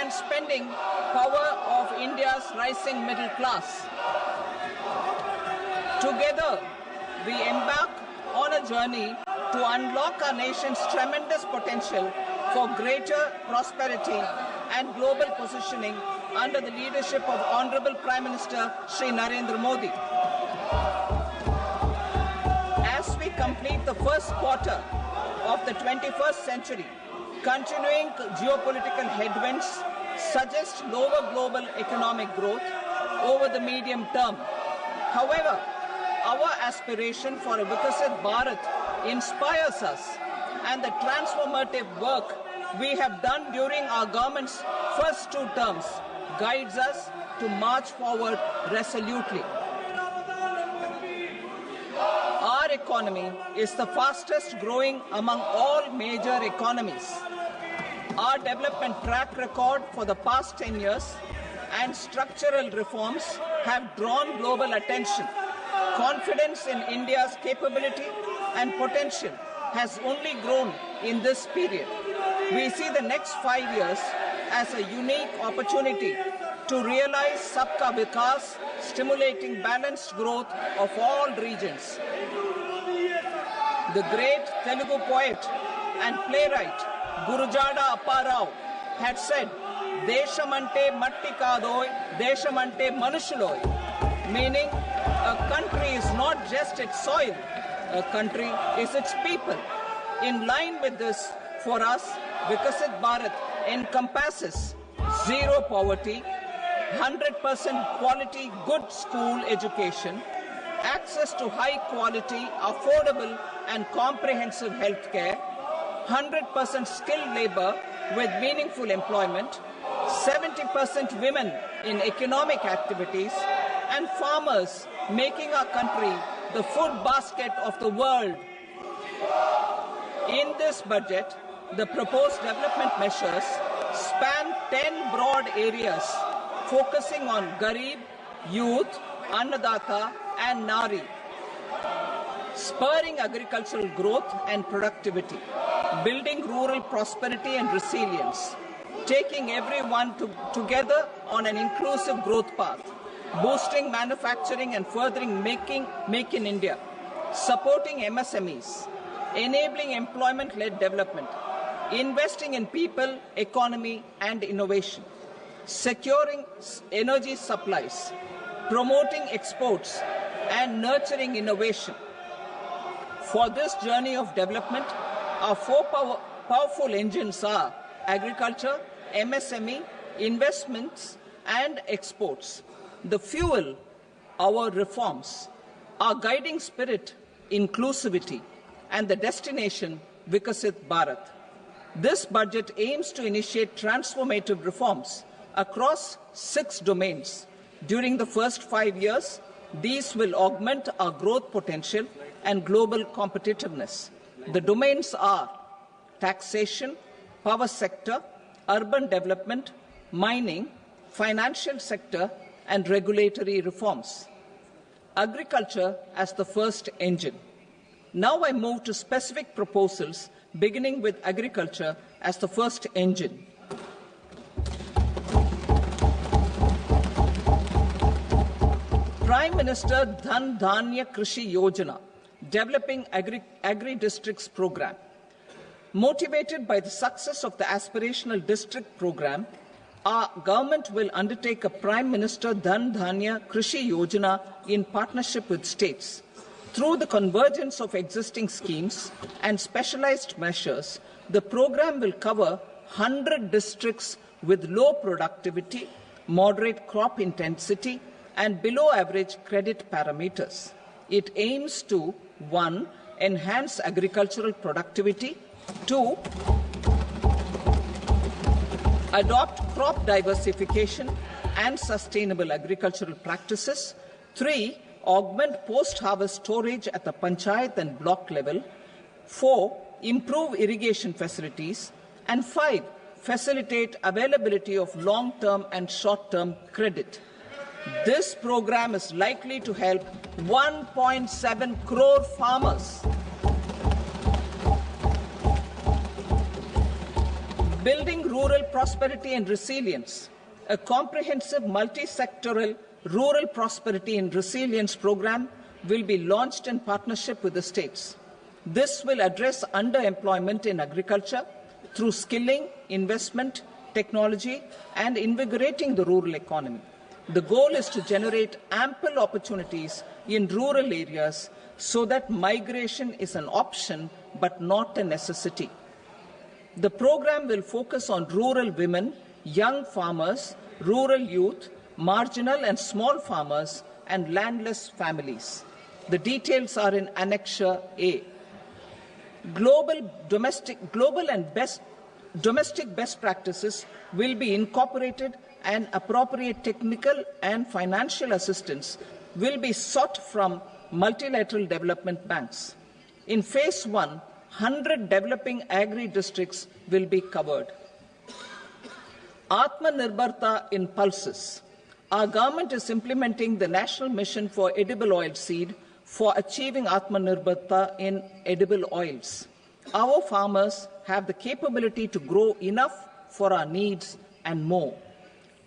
and spending power of India's rising middle class. Together, we embark on a journey to unlock our nation's tremendous potential for greater prosperity and global positioning under the leadership of Honorable Prime Minister Shri Narendra Modi. As we complete the first quarter of the 21st century, continuing geopolitical headwinds suggest lower global economic growth over the medium term. However, our aspiration for a Vikasit Bharat inspires us, and the transformative work we have done during our government's first 2 terms guides us to march forward resolutely. Our economy is the fastest growing among all major economies. Our development track record for the past 10 years and structural reforms have drawn global attention. Confidence in India's capability and potential has only grown in this period. We see the next 5 years as a unique opportunity to realize Sabka Vikas, stimulating balanced growth of all regions. The great Telugu poet and playwright Gurujada Apparao had said, "Deshamante matti kadoy, deshamante manushuloy," meaning a country is not just its soil, a country is its people. In line with this, for us, Vikasit Bharat encompasses zero poverty, 100% quality good school education, access to high quality, affordable and comprehensive health care, 100% skilled labor with meaningful employment, 70% women in economic activities, and farmers making our country the food basket of the world. In this budget, the proposed development measures span 10 broad areas, focusing on Garib, Youth, Annadata, and Nari, spurring agricultural growth and productivity, building rural prosperity and resilience, taking everyone together on an inclusive growth path, boosting manufacturing and furthering Make in India, supporting MSMEs, enabling employment-led development, investing in people, economy, and innovation, securing energy supplies, promoting exports, and nurturing innovation. For this journey of development, our 4 powerful engines are agriculture, MSME, investments, and exports. The fuel, our reforms, our guiding spirit, inclusivity, and the destination, Vikasit Bharat. This budget aims to initiate transformative reforms across 6 domains. During the first 5 years, these will augment our growth potential and global competitiveness. The domains are taxation, power sector, urban development, mining, financial sector, and regulatory reforms. Agriculture as the first engine. Now I move to specific proposals, beginning with agriculture as the first engine. Prime Minister Dhan Dhanya Krishi Yojana, Developing Agri-Districts Program. Motivated by the success of the Aspirational District Program, our government will undertake a Prime Minister Dhan Dhanya Krishi Yojana in partnership with states. Through the convergence of existing schemes and specialized measures, the program will cover 100 districts with low productivity, moderate crop intensity, and below average credit parameters. It aims to 1. Enhance agricultural productivity, 2. Adopt crop diversification and sustainable agricultural practices, 3. Augment post-harvest storage at the panchayat and block level, 4. Improve irrigation facilities, and 5. Facilitate availability of long-term and short-term credit. This program is likely to help 1.7 crore farmers. Building rural prosperity and resilience. A comprehensive multi-sectoral rural prosperity and resilience program will be launched in partnership with the states. This will address underemployment in agriculture through skilling, investment, technology, and invigorating the rural economy. The goal is to generate ample opportunities in rural areas so that migration is an option but not a necessity. The program will focus on rural women, young farmers, rural youth, marginal and small farmers, and landless families. The details are in Annexure A. Domestic best practices will be incorporated, and appropriate technical and financial assistance will be sought from multilateral development banks. In Phase 1, 100 developing agri-districts will be covered. Atmanirbharta in pulses. Our government is implementing the National Mission for Edible Oilseed for achieving Atmanirbharta in edible oils. Our farmers have the capability to grow enough for our needs and more.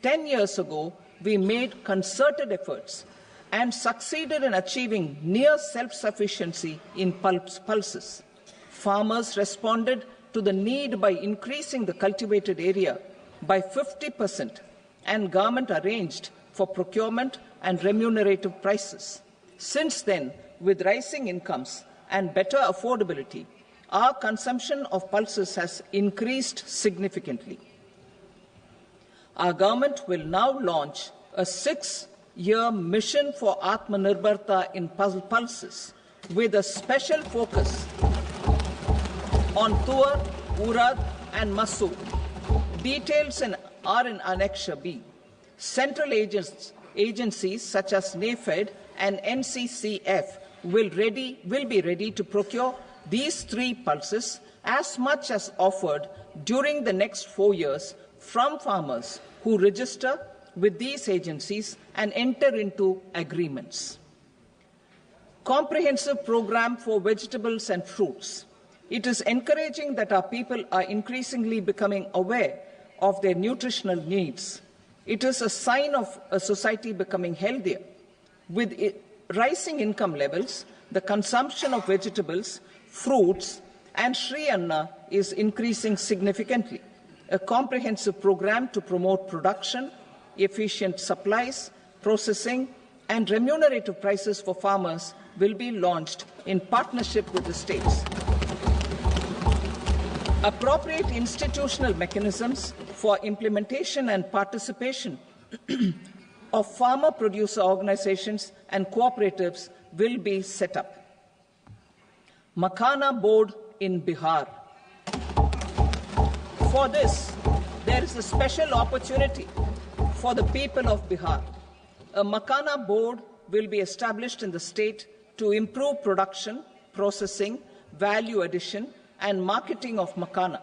10 years ago, we made concerted efforts and succeeded in achieving near self-sufficiency in pulses. Farmers responded to the need by increasing the cultivated area by 50%, and government arranged for procurement and remunerative prices. Since then, with rising incomes and better affordability, our consumption of pulses has increased significantly. Our government will now launch a 6-year mission for Atmanirbharta in pulses with a special focus on Tuar, Urad and Masoor. Details are in Annexure B. Central agencies such as NAFED and NCCF will be ready to procure these 3 pulses as much as offered during the next 4 years from farmers who register with these agencies and enter into agreements. Comprehensive program for vegetables and fruits. It is encouraging that our people are increasingly becoming aware of their nutritional needs. It is a sign of a society becoming healthier. With rising income levels, the consumption of vegetables, fruits, and Sri Anna is increasing significantly. A comprehensive program to promote production, efficient supplies, processing, and remunerative prices for farmers will be launched in partnership with the states. Appropriate institutional mechanisms for implementation and participation of farmer producer organizations and cooperatives will be set up. Makhana Board in Bihar. For this, there is a special opportunity for the people of Bihar. A Makhana Board will be established in the state to improve production, processing, value addition, and marketing of makhana.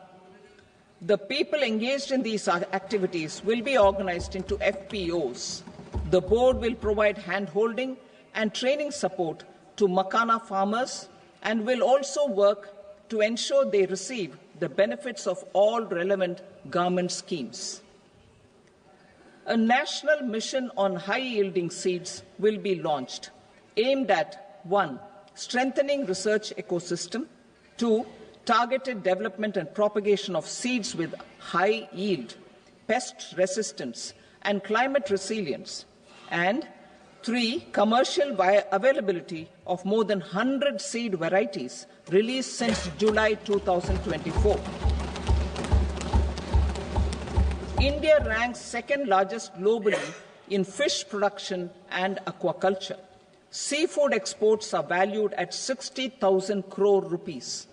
The people engaged in these activities will be organized into FPOs. The board will provide hand-holding and training support to makhana farmers and will also work to ensure they receive the benefits of all relevant government schemes. A national mission on high-yielding seeds will be launched, aimed at 1. Strengthening research ecosystem, 2. Targeted development and propagation of seeds with high yield, pest resistance, and climate resilience, and 3. Commercial availability of more than 100 seed varieties released since July 2024. India ranks second largest globally in fish production and aquaculture. Seafood exports are valued at 60,000 crore rupees.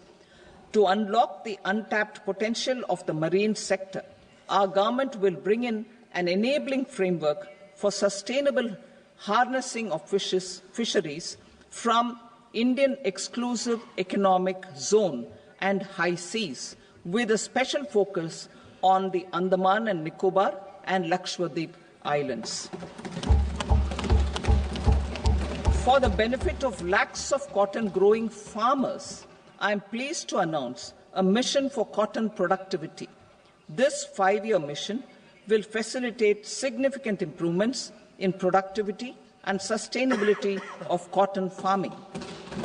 To unlock the untapped potential of the marine sector, our government will bring in an enabling framework for sustainable harnessing of fisheries from Indian Exclusive Economic Zone and high seas, with a special focus on the Andaman and Nicobar and Lakshadweep Islands. For the benefit of lakhs of cotton growing farmers, I am pleased to announce a mission for cotton productivity. This 5-year mission will facilitate significant improvements in productivity and sustainability of cotton farming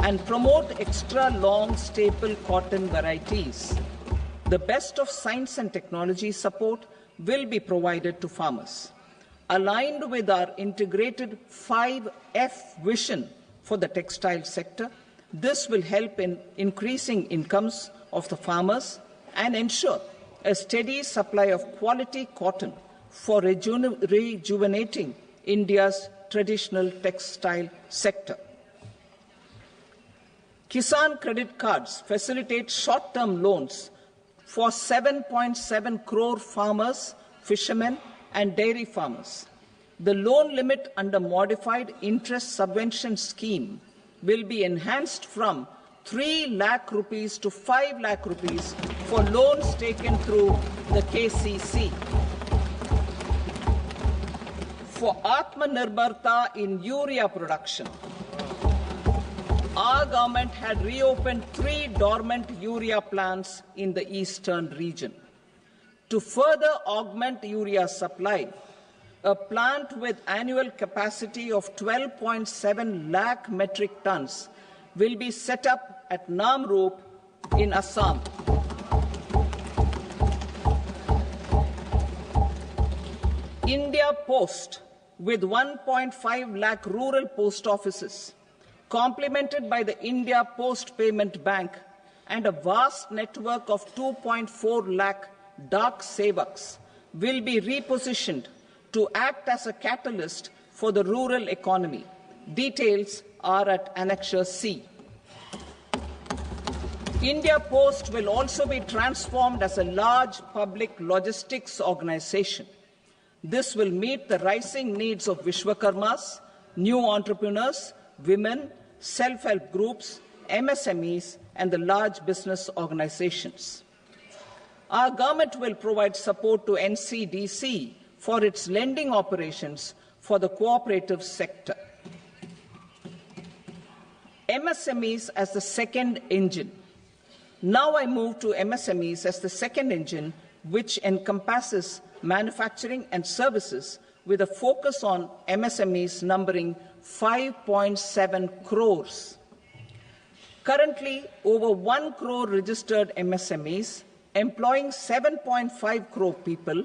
and promote extra long staple cotton varieties. The best of science and technology support will be provided to farmers. Aligned with our integrated 5F vision for the textile sector, this will help in increasing incomes of the farmers and ensure a steady supply of quality cotton for rejuvenating India's traditional textile sector. Kisan credit cards facilitate short-term loans for 7.7 crore farmers, fishermen, and dairy farmers. The loan limit under modified interest subvention scheme will be enhanced from 3 lakh rupees to 5 lakh rupees for loans taken through the KCC. For Atmanirbharta in urea production, our government had reopened 3 dormant urea plants in the eastern region. To further augment urea supply, a plant with annual capacity of 12.7 lakh metric tons will be set up at Namrup in Assam. India Post, with 1.5 lakh rural post offices, complemented by the India Post Payment Bank and a vast network of 2.4 lakh Dak Sevaks, will be repositioned to act as a catalyst for the rural economy. Details are at Annexure C. India Post will also be transformed as a large public logistics organization. This will meet the rising needs of Vishwakarmas, new entrepreneurs, women, self-help groups, MSMEs, and the large business organizations. Our government will provide support to NCDC for its lending operations for the cooperative sector. MSMEs as the second engine. Now I move to MSMEs as the second engine, which encompasses manufacturing and services with a focus on MSMEs numbering 5.7 crores. Currently, over 1 crore registered MSMEs, employing 7.5 crore people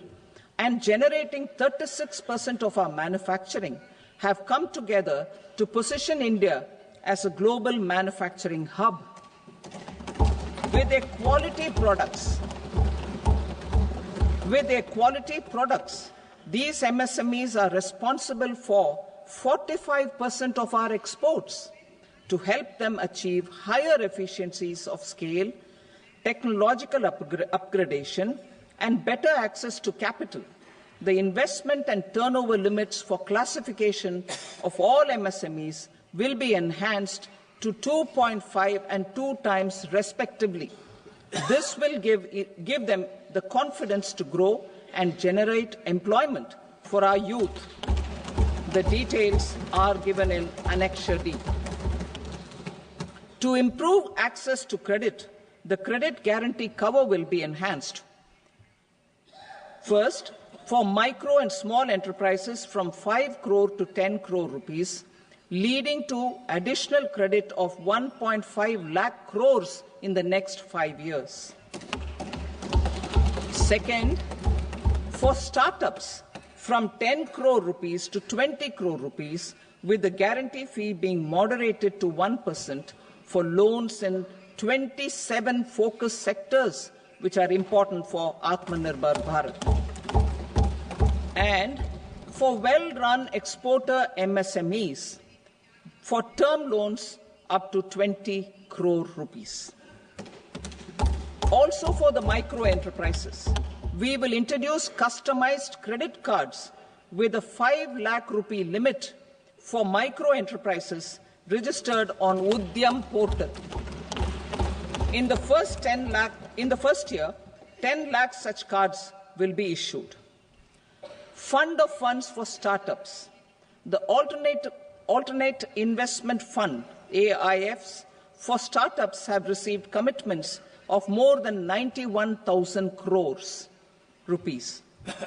and generating 36% of our manufacturing, have come together to position India as a global manufacturing hub. With their quality products, these MSMEs are responsible for 45% of our exports. To help them achieve higher efficiencies of scale, technological upgradation, and better access to capital, the investment and turnover limits for classification of all MSMEs will be enhanced to 2.5 and 2 times respectively. This will give them the confidence to grow and generate employment for our youth. The details are given in Annexure D. To improve access to credit, the credit guarantee cover will be enhanced. First, for micro and small enterprises from 5 crore to 10 crore rupees, leading to additional credit of 1.5 lakh crores in the next 5 years. Second, for startups from 10 crore rupees to 20 crore rupees, with the guarantee fee being moderated to 1% for loans in 27 focus sectors which are important for Atmanirbhar Bharat. And for well-run exporter MSMEs, for term loans up to 20 crore rupees. Also for the micro enterprises, we will introduce customized credit cards with a 5 lakh rupee limit for micro enterprises registered on Udyam portal. In the first year, 10 lakh such cards will be issued. Fund of funds for startups. The Alternate Investment Fund, AIFs, for startups have received commitments of more than 91,000 crores. rupees.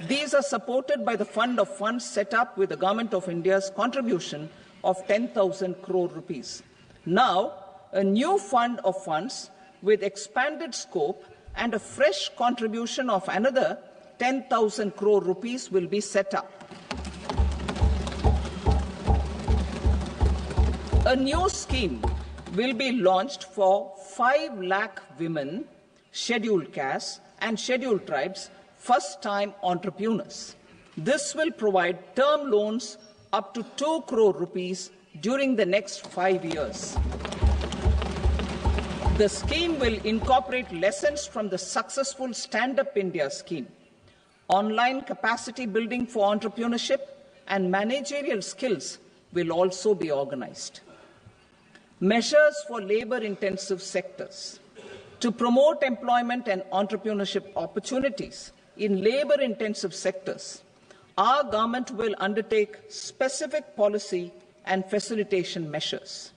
These are supported by the fund of funds set up with the Government of India's contribution of 10,000 crore rupees. Now, a new fund of funds with expanded scope and a fresh contribution of another 10,000 crore rupees will be set up. A new scheme will be launched for 5 lakh women, scheduled castes and scheduled tribes, first-time entrepreneurs. This will provide term loans up to 2 crore rupees during the next 5 years. The scheme will incorporate lessons from the successful Stand Up India scheme. Online capacity building for entrepreneurship and managerial skills will also be organized. Measures for labor-intensive sectors. To promote employment and entrepreneurship opportunities in labor-intensive sectors, our government will undertake specific policy and facilitation measures.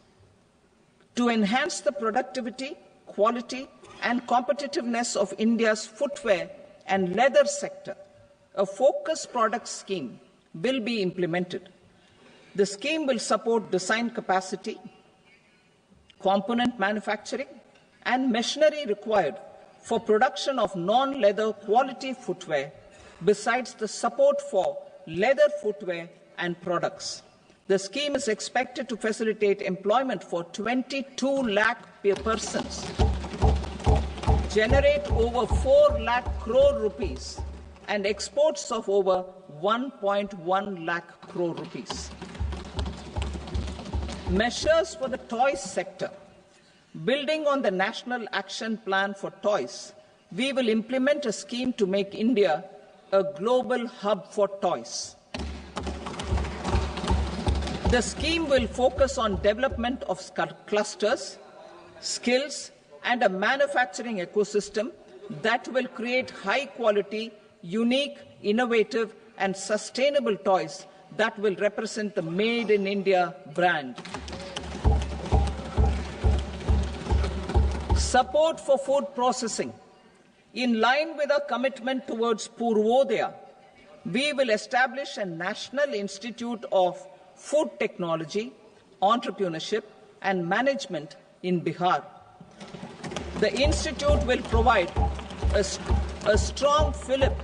To enhance the productivity, quality, and competitiveness of India's footwear and leather sector, a focused product scheme will be implemented. The scheme will support design capacity, component manufacturing, and machinery required for production of non-leather quality footwear, besides the support for leather footwear and products. The scheme is expected to facilitate employment for 22 lakh persons, generate over 4 lakh crore rupees, and exports of over 1.1 lakh crore rupees. Measures for the toys sector. Building on the National Action Plan for Toys, we will implement a scheme to make India a global hub for toys. The scheme will focus on development of clusters, skills, and a manufacturing ecosystem that will create high-quality, unique, innovative, and sustainable toys that will represent the Made in India brand. Support for food processing. In line with our commitment towards Purvodaya, we will establish a National Institute of Food Technology, Entrepreneurship and Management in Bihar. The institute will provide a strong fillip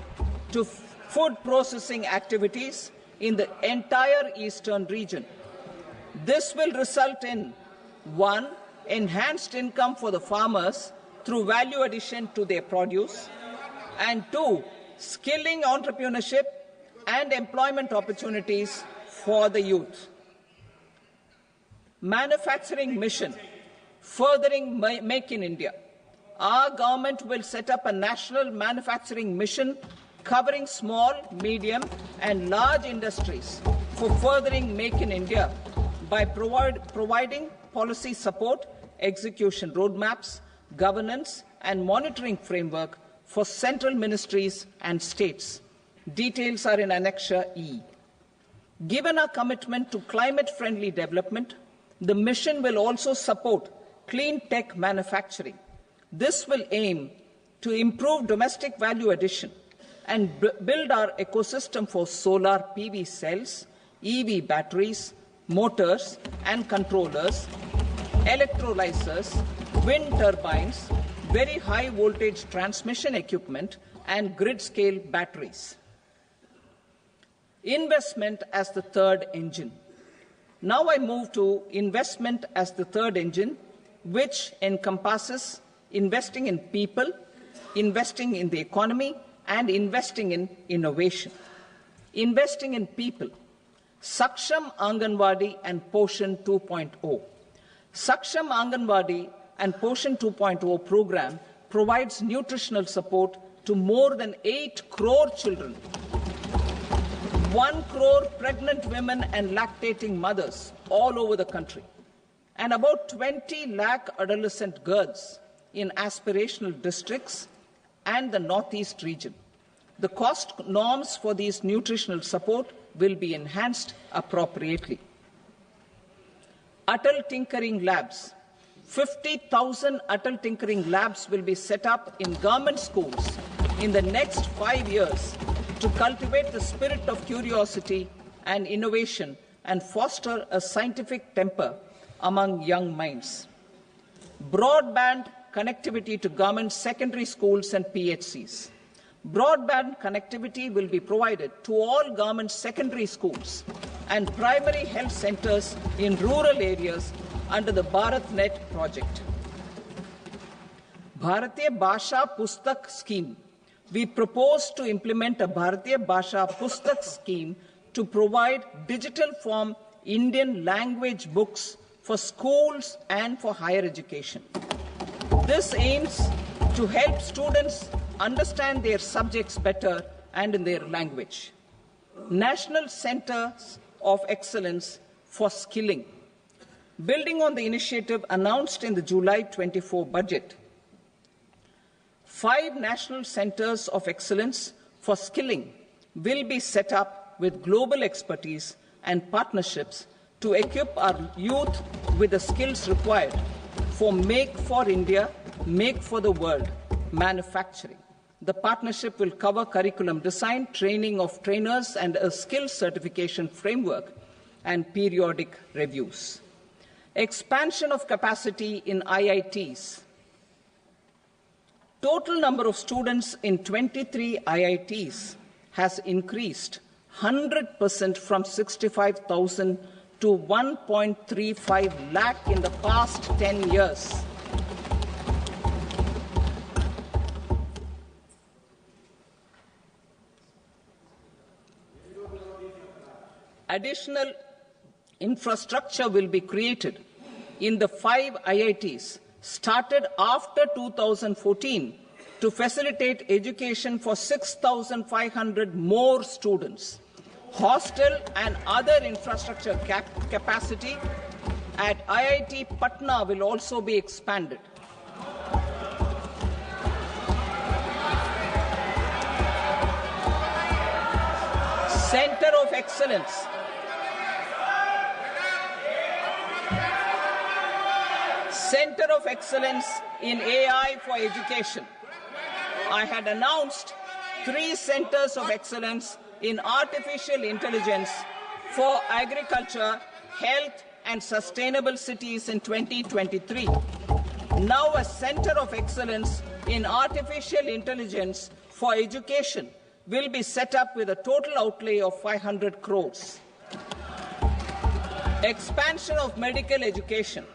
to food processing activities in the entire eastern region. This will result in 1. Enhanced income for the farmers through value addition to their produce, and 2. Skilling entrepreneurship and employment opportunities for the youth. Manufacturing mission, furthering Make in India. Our government will set up a national manufacturing mission covering small, medium, and large industries for furthering Make in India by providing policy support, execution roadmaps, governance, and monitoring framework for central ministries and states. Details are in Annexure E. Given our commitment to climate-friendly development, the mission will also support clean tech manufacturing. This will aim to improve domestic value addition and build our ecosystem for solar PV cells, EV batteries, motors and controllers, electrolyzers, wind turbines, very high voltage transmission equipment, and grid-scale batteries. Investment as the third engine. Now I move to investment as the third engine, which encompasses investing in people, investing in the economy, and investing in innovation. Investing in people. Saksham Anganwadi and Poshan 2.0. Saksham Anganwadi and Poshan 2.0 program provides nutritional support to more than 8 crore children, 1 crore pregnant women and lactating mothers all over the country, and about 20 lakh adolescent girls in aspirational districts and the Northeast region. The cost norms for these nutritional support will be enhanced appropriately. Atal Tinkering Labs. 50,000 Atal Tinkering Labs will be set up in government schools in the next 5 years to cultivate the spirit of curiosity and innovation and foster a scientific temper among young minds. Broadband connectivity to government secondary schools and PHCs. Broadband connectivity will be provided to all government secondary schools and primary health centers in rural areas under the BharatNet project. Bharatiya Bhasha Pustak scheme. We propose to implement a Bharatiya Bhasha Pustak scheme to provide digital form Indian language books for schools and for higher education. This aims to help students understand their subjects better and in their language. National Centers of Excellence for Skilling. Building on the initiative announced in the July 24 budget, 5 national centers of excellence for skilling will be set up with global expertise and partnerships to equip our youth with the skills required for Make for India, Make for the World manufacturing. The partnership will cover curriculum design, training of trainers, and a skills certification framework and periodic reviews. Expansion of capacity in IITs. Total number of students in 23 IITs has increased 100% from 65,000 to 1.35 lakh in the past 10 years. Additional infrastructure will be created in the 5 IITs started after 2014 to facilitate education for 6,500 more students. Hostel and other infrastructure capacity at IIT Patna will also be expanded. Center of Excellence. Center of Excellence in AI for Education. I had announced 3 centers of excellence in artificial intelligence for agriculture, health, and sustainable cities in 2023. Now a center of excellence in artificial intelligence for education will be set up with a total outlay of 500 crores. Expansion of medical education.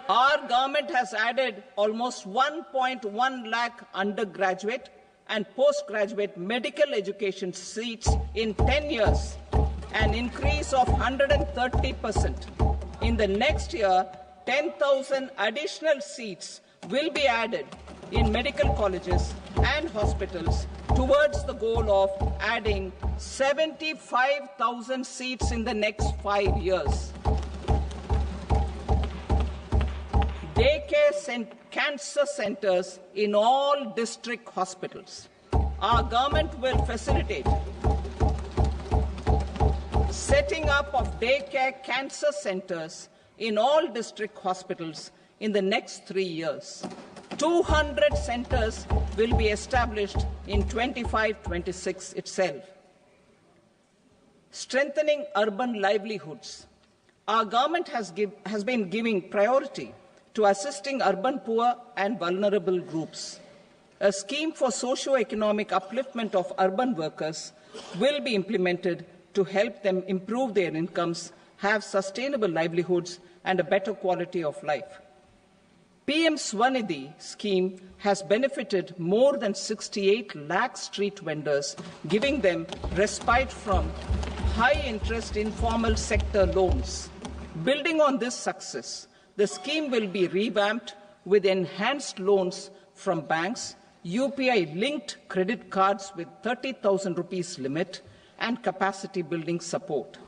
Our government has added almost 1.1 lakh undergraduate and postgraduate medical education seats in 10 years, an increase of 130%. In the next year, 10,000 additional seats will be added in medical colleges and hospitals towards the goal of adding 75,000 seats in the next 5 years. Daycare cancer centers in all district hospitals. Our government will facilitate setting up of daycare cancer centers in all district hospitals in the next 3 years. 200 centers will be established in 25-26 itself. Strengthening urban livelihoods. Our government has been giving priority to assisting urban poor and vulnerable groups. A scheme for socio-economic upliftment of urban workers will be implemented to help them improve their incomes, have sustainable livelihoods, and a better quality of life. PM Swanidhi scheme has benefited more than 68 lakh street vendors, giving them respite from high-interest informal sector loans. Building on this success, the scheme will be revamped with enhanced loans from banks, UPI-linked credit cards with 30,000 rupees limit, and capacity building support.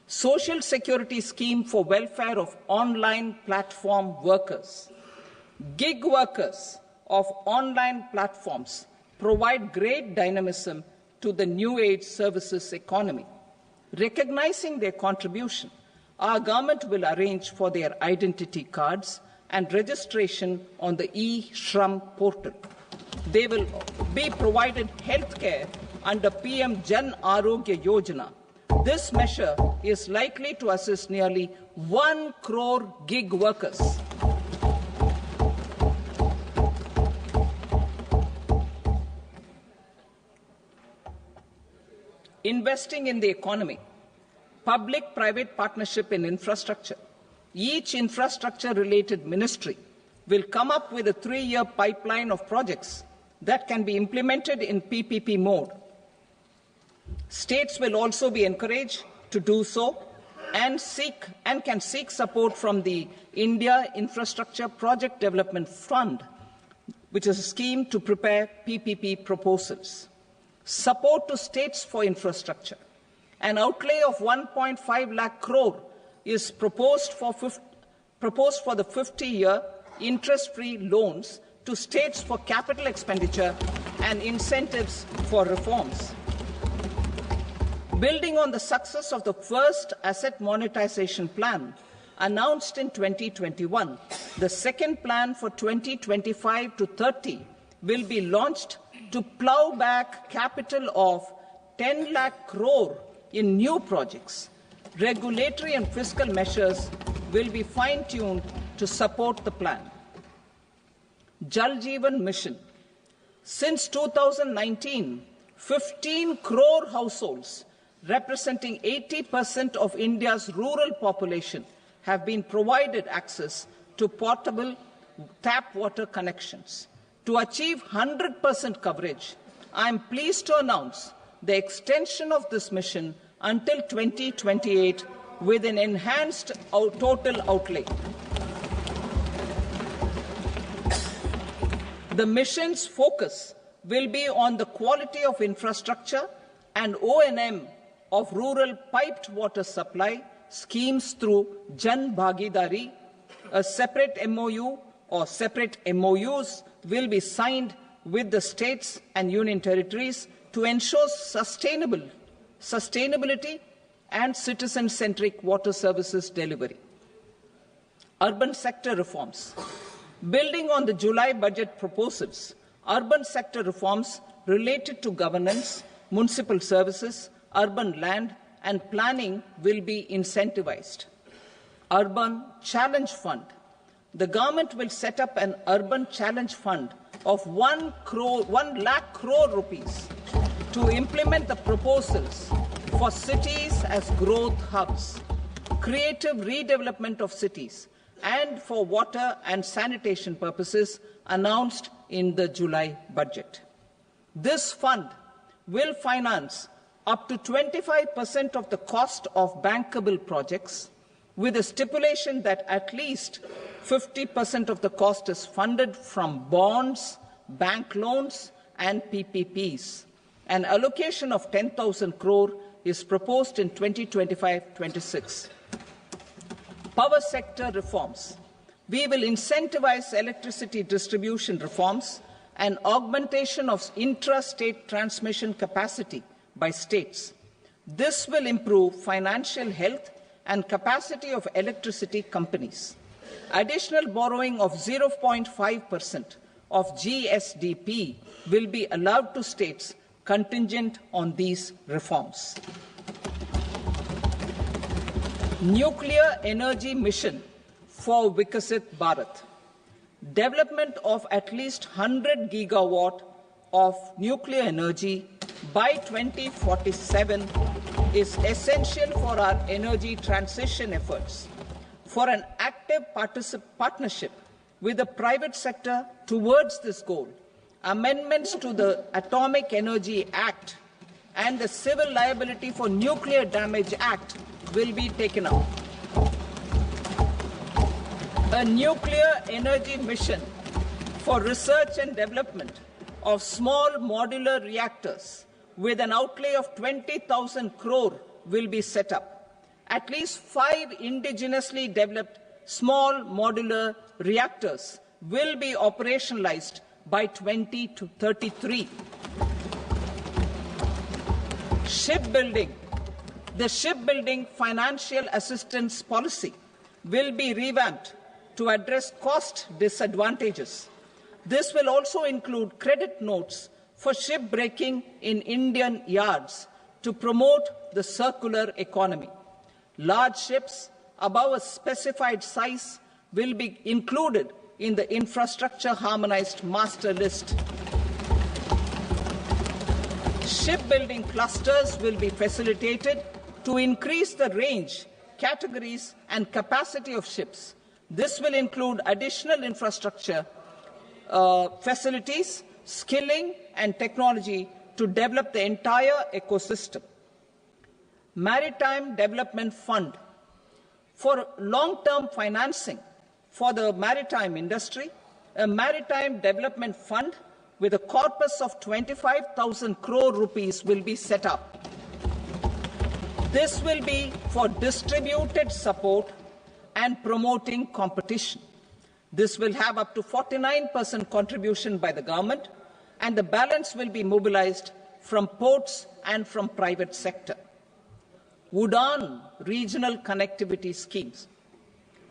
Social Security Scheme for welfare of online platform workers. Gig workers of online platforms provide great dynamism to the new age services economy. Recognizing their contribution, our government will arrange for their identity cards and registration on the e-Shram portal. They will be provided health care under PM Jan Arogya Yojana. This measure is likely to assist nearly 1 crore gig workers. Investing in the economy, public-private partnership in infrastructure. Each infrastructure-related ministry will come up with a 3-year pipeline of projects that can be implemented in PPP mode. States will also be encouraged to do so and can seek support from the India Infrastructure Project Development Fund, which is a scheme to prepare PPP proposals. Support to states for infrastructure. An outlay of 1.5 lakh crore is proposed for the 50-year interest-free loans to states for capital expenditure and incentives for reforms. Building on the success of the first asset monetization plan announced in 2021, the second plan for 2025 to 30 will be launched to plough back capital of 10 lakh crore in new projects. Regulatory and fiscal measures will be fine-tuned to support the plan. Jal Jeevan Mission. Since 2019, 15 crore households, representing 80% of India's rural population, have been provided access to portable tap water connections. To achieve 100% coverage, I am pleased to announce the extension of this mission until 2028 with an enhanced total outlay. The mission's focus will be on the quality of infrastructure and O&M of rural piped water supply schemes through Jan Bhagidari. A separate MOU or separate MOUs will be signed with the states and union territories to ensure sustainability and citizen-centric water services delivery. Urban sector reforms. Building on the July budget proposals, urban sector reforms related to governance, municipal services, urban land and planning will be incentivized. Urban Challenge Fund. The government will set up an urban challenge fund of 1 lakh crore rupees to implement the proposals for cities as growth hubs, creative redevelopment of cities, and for water and sanitation purposes announced in the July budget. This fund will finance up to 25% of the cost of bankable projects, with a stipulation that at least 50% of the cost is funded from bonds, bank loans, and PPPs. An allocation of 10,000 crore is proposed in 2025-26. Power sector reforms. We will incentivize electricity distribution reforms and augmentation of intra-state transmission capacity by states. This will improve financial health and capacity of electricity companies. Additional borrowing of 0.5% of GSDP will be allowed to states contingent on these reforms. Nuclear energy mission for Vikasit Bharat. Development of at least 100 gigawatt of nuclear energy by 2047 is essential for our energy transition efforts. For an active partnership with the private sector towards this goal, amendments to the Atomic Energy Act and the Civil Liability for Nuclear Damage Act will be taken up. A nuclear energy mission for research and development of small modular reactors with an outlay of 20,000 crore will be set up. At least 5 indigenously developed small modular reactors will be operationalized by 2033. Shipbuilding. The shipbuilding financial assistance policy will be revamped to address cost disadvantages. This will also include credit notes for ship breaking in Indian yards to promote the circular economy. Large ships above a specified size will be included in the infrastructure harmonized master list. Shipbuilding clusters will be facilitated to increase the range, categories and capacity of ships. This will include additional infrastructure, facilities, skilling and technology to develop the entire ecosystem. Maritime Development Fund. For long-term financing for the maritime industry, a Maritime Development Fund with a corpus of 25,000 crore rupees will be set up. This will be for distributed support and promoting competition. This will have up to 49% contribution by the government, and the balance will be mobilized from ports and from private sector. UDAN regional connectivity schemes.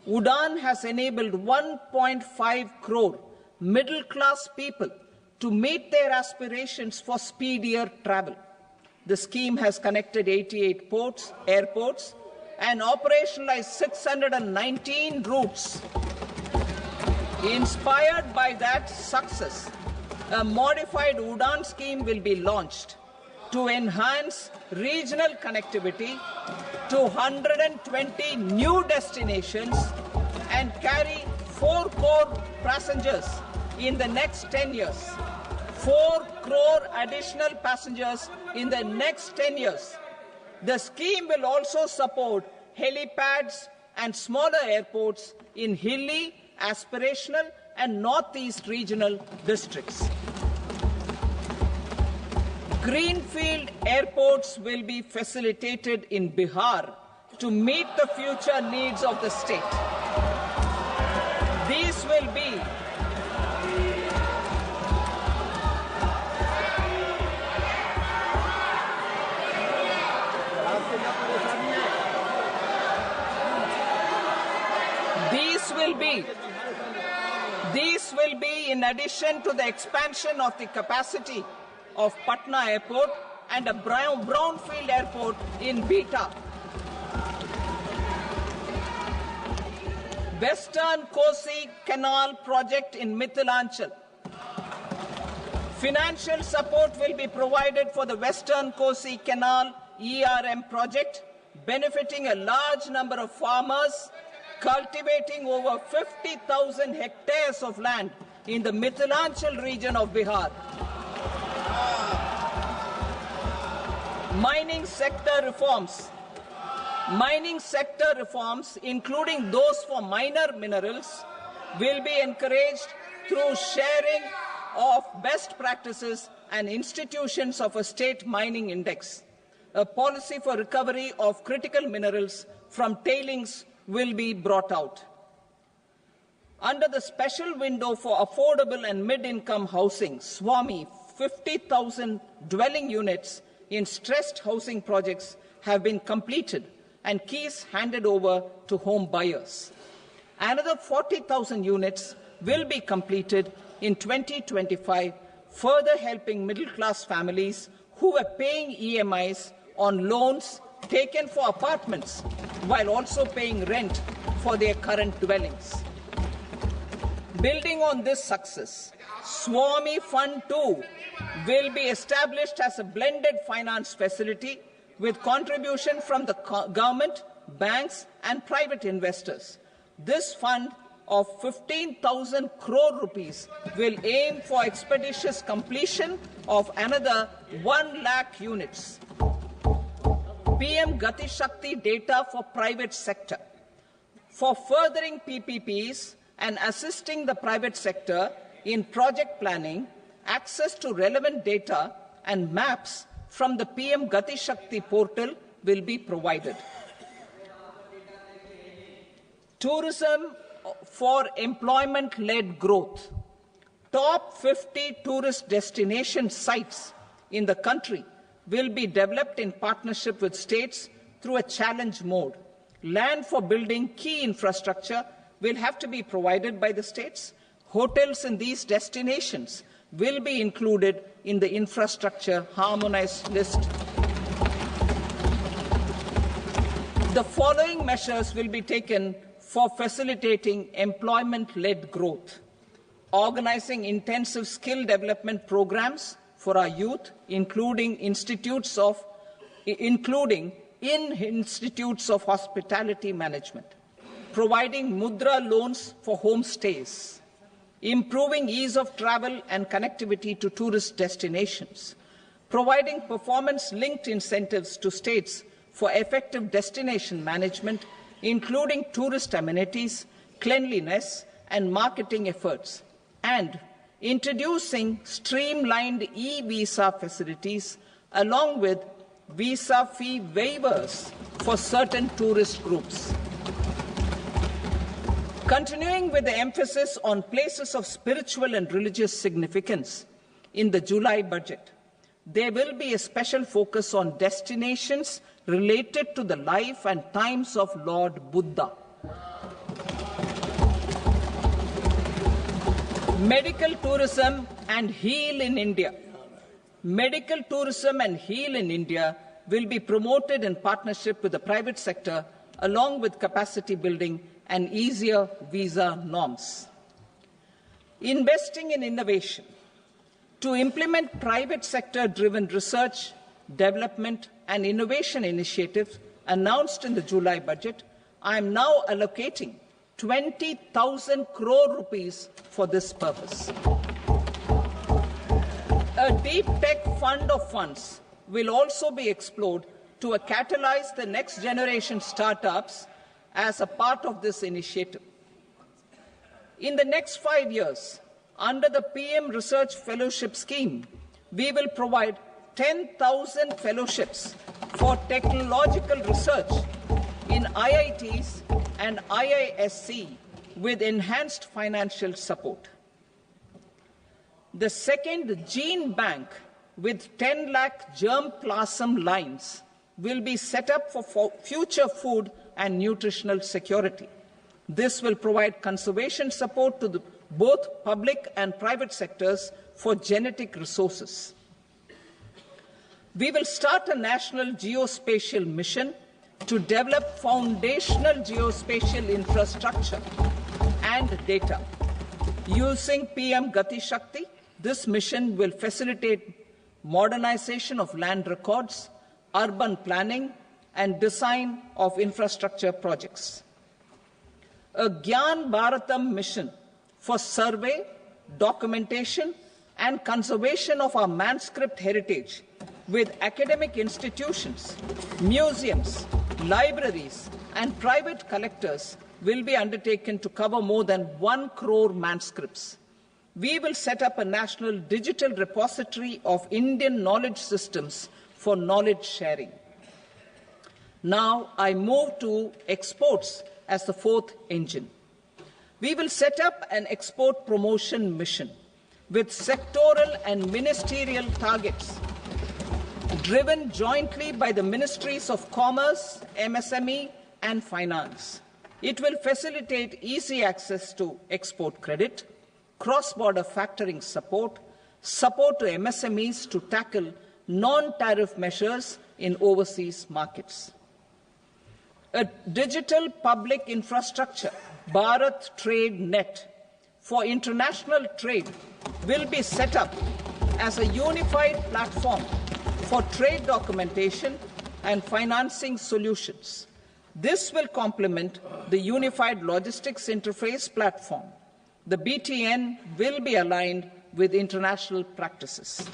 UDAN has enabled 1.5 crore middle-class people to meet their aspirations for speedier travel. The scheme has connected 88 airports, and operationalized 619 routes. Inspired by that success, a modified UDAN scheme will be launched to enhance regional connectivity to 120 new destinations and carry 4 crore passengers in the next 10 years. 4 crore additional passengers in the next 10 years. The scheme will also support helipads and smaller airports in hilly, aspirational and northeast regional districts. Greenfield airports will be facilitated in Bihar to meet the future needs of the state. These will be These will be in addition to the expansion of the capacity of Patna Airport and a brownfield airport in Beta. Western Kosi Canal project in Mithilanchal. Financial support will be provided for the Western Kosi Canal ERM project, benefiting a large number of farmers cultivating over 50,000 hectares of land in the Mithilanchal region of Bihar. Mining sector reforms. Mining sector reforms, including those for minor minerals, will be encouraged through sharing of best practices and institutions of a state mining index. A policy for recovery of critical minerals from tailings will be brought out. Under the special window for affordable and mid-income housing, SWAMI, 50,000 dwelling units in stressed housing projects have been completed and keys handed over to home buyers. Another 40,000 units will be completed in 2025, further helping middle-class families who were paying EMIs on loans taken for apartments while also paying rent for their current dwellings. Building on this success, SWAMI Fund 2 will be established as a blended finance facility with contribution from the government, banks and private investors. This fund of 15,000 crore rupees will aim for expeditious completion of another 1 lakh units. PM Gati Shakti data for private sector. For furthering PPPs and assisting the private sector in project planning, access to relevant data and maps from the PM Gati Shakti portal will be provided. Tourism for employment-led growth. Top 50 tourist destination sites in the country will be developed in partnership with states through a challenge mode. Land for building key infrastructure will have to be provided by the states. Hotels in these destinations will be included in the infrastructure harmonized list. The following measures will be taken for facilitating employment-led growth: organizing intensive skill development programs for our youth, including in institutes of hospitality management, providing mudra loans for homestays, improving ease of travel and connectivity to tourist destinations, providing performance-linked incentives to states for effective destination management, including tourist amenities, cleanliness, and marketing efforts, and introducing streamlined e-visa facilities along with visa fee waivers for certain tourist groups. Continuing with the emphasis on places of spiritual and religious significance, in the July budget, there will be a special focus on destinations related to the life and times of Lord Buddha. Medical tourism and heal in India. Medical tourism and heal in India will be promoted in partnership with the private sector, along with capacity building and easier visa norms. Investing in innovation. To implement private sector-driven research, development and innovation initiatives announced in the July budget, I am now allocating 20,000 crore rupees for this purpose. A deep tech fund of funds will also be explored to catalyze the next generation startups as a part of this initiative. In the next 5 years, under the PM Research Fellowship Scheme, we will provide 10,000 fellowships for technological research in IITs and IISc with enhanced financial support. The second gene bank with 10 lakh germplasm lines will be set up for future food and nutritional security. This will provide conservation support to both public and private sectors for genetic resources. We will start a national geospatial mission to develop foundational geospatial infrastructure and data. Using PM Gati Shakti, this mission will facilitate modernization of land records, urban planning, and design of infrastructure projects. A Gyan Bharatam mission for survey, documentation, and conservation of our manuscript heritage with academic institutions, museums, libraries, and private collectors will be undertaken to cover more than 1 crore manuscripts. We will set up a national digital repository of Indian knowledge systems for knowledge sharing. Now I move to exports as the fourth engine. We will set up an export promotion mission with sectoral and ministerial targets driven jointly by the Ministries of Commerce, MSME, and Finance. It will facilitate easy access to export credit, cross-border factoring support, support to MSMEs to tackle non-tariff measures in overseas markets. A digital public infrastructure, Bharat Trade Net, for international trade will be set up as a unified platform for trade documentation and financing solutions. This will complement the Unified Logistics Interface platform. The BTN will be aligned with international practices.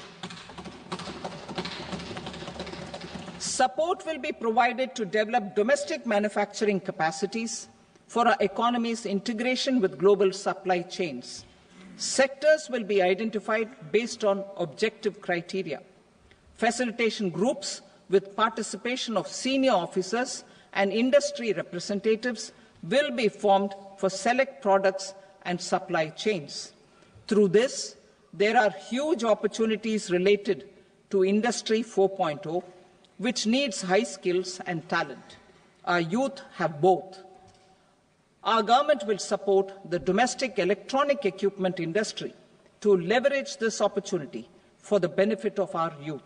Support will be provided to develop domestic manufacturing capacities for our economy's integration with global supply chains. Sectors will be identified based on objective criteria. Facilitation groups with participation of senior officers and industry representatives will be formed for select products and supply chains. Through this, there are huge opportunities related to Industry 4.0, which needs high skills and talent. Our youth have both. Our government will support the domestic electronic equipment industry to leverage this opportunity for the benefit of our youth.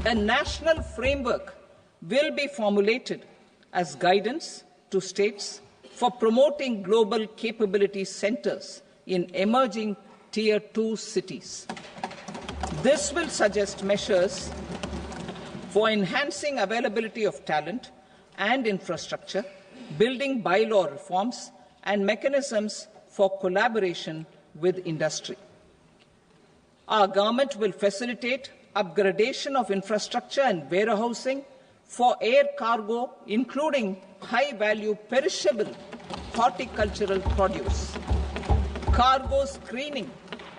A national framework will be formulated as guidance to states for promoting global capability centers in emerging Tier 2 cities. This will suggest measures for enhancing availability of talent and infrastructure, building bylaw reforms, and mechanisms for collaboration with industry. Our government will facilitate upgradation of infrastructure and warehousing for air cargo, including high-value perishable horticultural produce. Cargo screening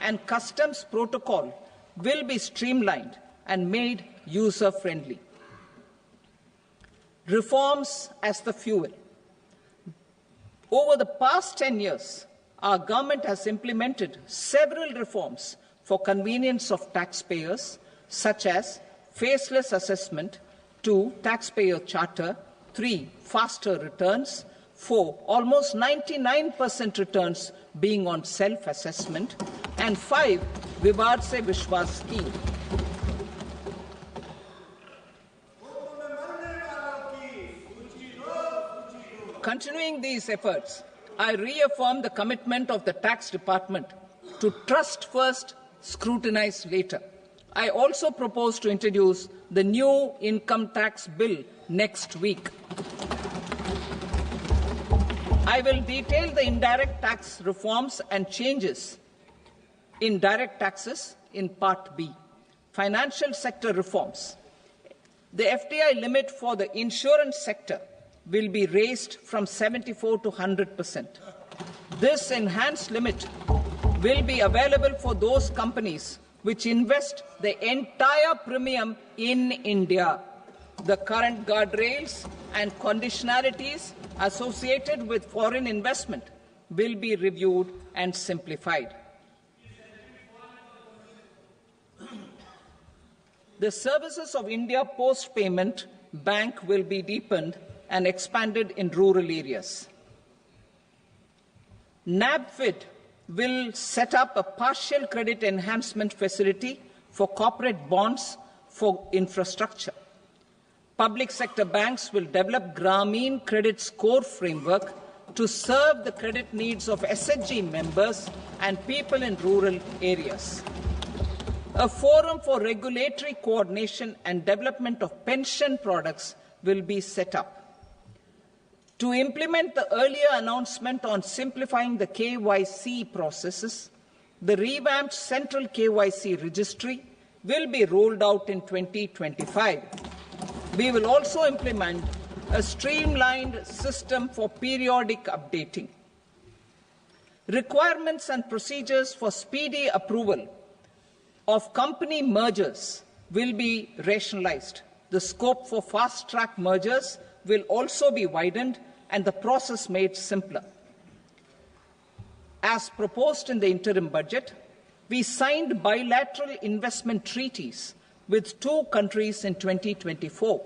and customs protocol will be streamlined and made user-friendly. Reforms as the fuel. Over the past 10 years, our government has implemented several reforms for convenience of taxpayers, such as faceless assessment, 2, taxpayer charter, 3, faster returns, 4, almost 99% returns being on self-assessment, and 5, Vivad Se Vishwas scheme. Continuing these efforts, I reaffirm the commitment of the Tax Department to trust first, scrutinize later. I also propose to introduce the new income tax bill next week. I will detail the indirect tax reforms and changes in direct taxes in Part B. Financial sector reforms. The FDI limit for the insurance sector will be raised from 74 to 100%. This enhanced limit will be available for those companies which invest the entire premium in India. The current guardrails and conditionalities associated with foreign investment will be reviewed and simplified. The services of India Post Payment Bank will be deepened and expanded in rural areas. NABFID will set up a partial credit enhancement facility for corporate bonds for infrastructure. Public sector banks will develop Grameen Credit Score framework to serve the credit needs of SHG members and people in rural areas. A forum for regulatory coordination and development of pension products will be set up. To implement the earlier announcement on simplifying the KYC processes, the revamped Central KYC Registry will be rolled out in 2025. We will also implement a streamlined system for periodic updating. Requirements and procedures for speedy approval of company mergers will be rationalized. The scope for fast-track mergers will also be widened and the process made simpler. As proposed in the interim budget, we signed bilateral investment treaties with 2 countries in 2024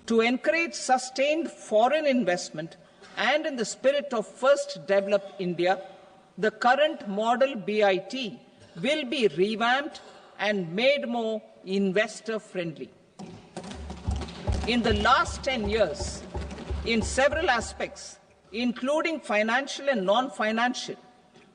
to encourage sustained foreign investment, and in the spirit of First Develop India, the current model BIT will be revamped and made more investor-friendly. In the last 10 years, in several aspects, including financial and non-financial,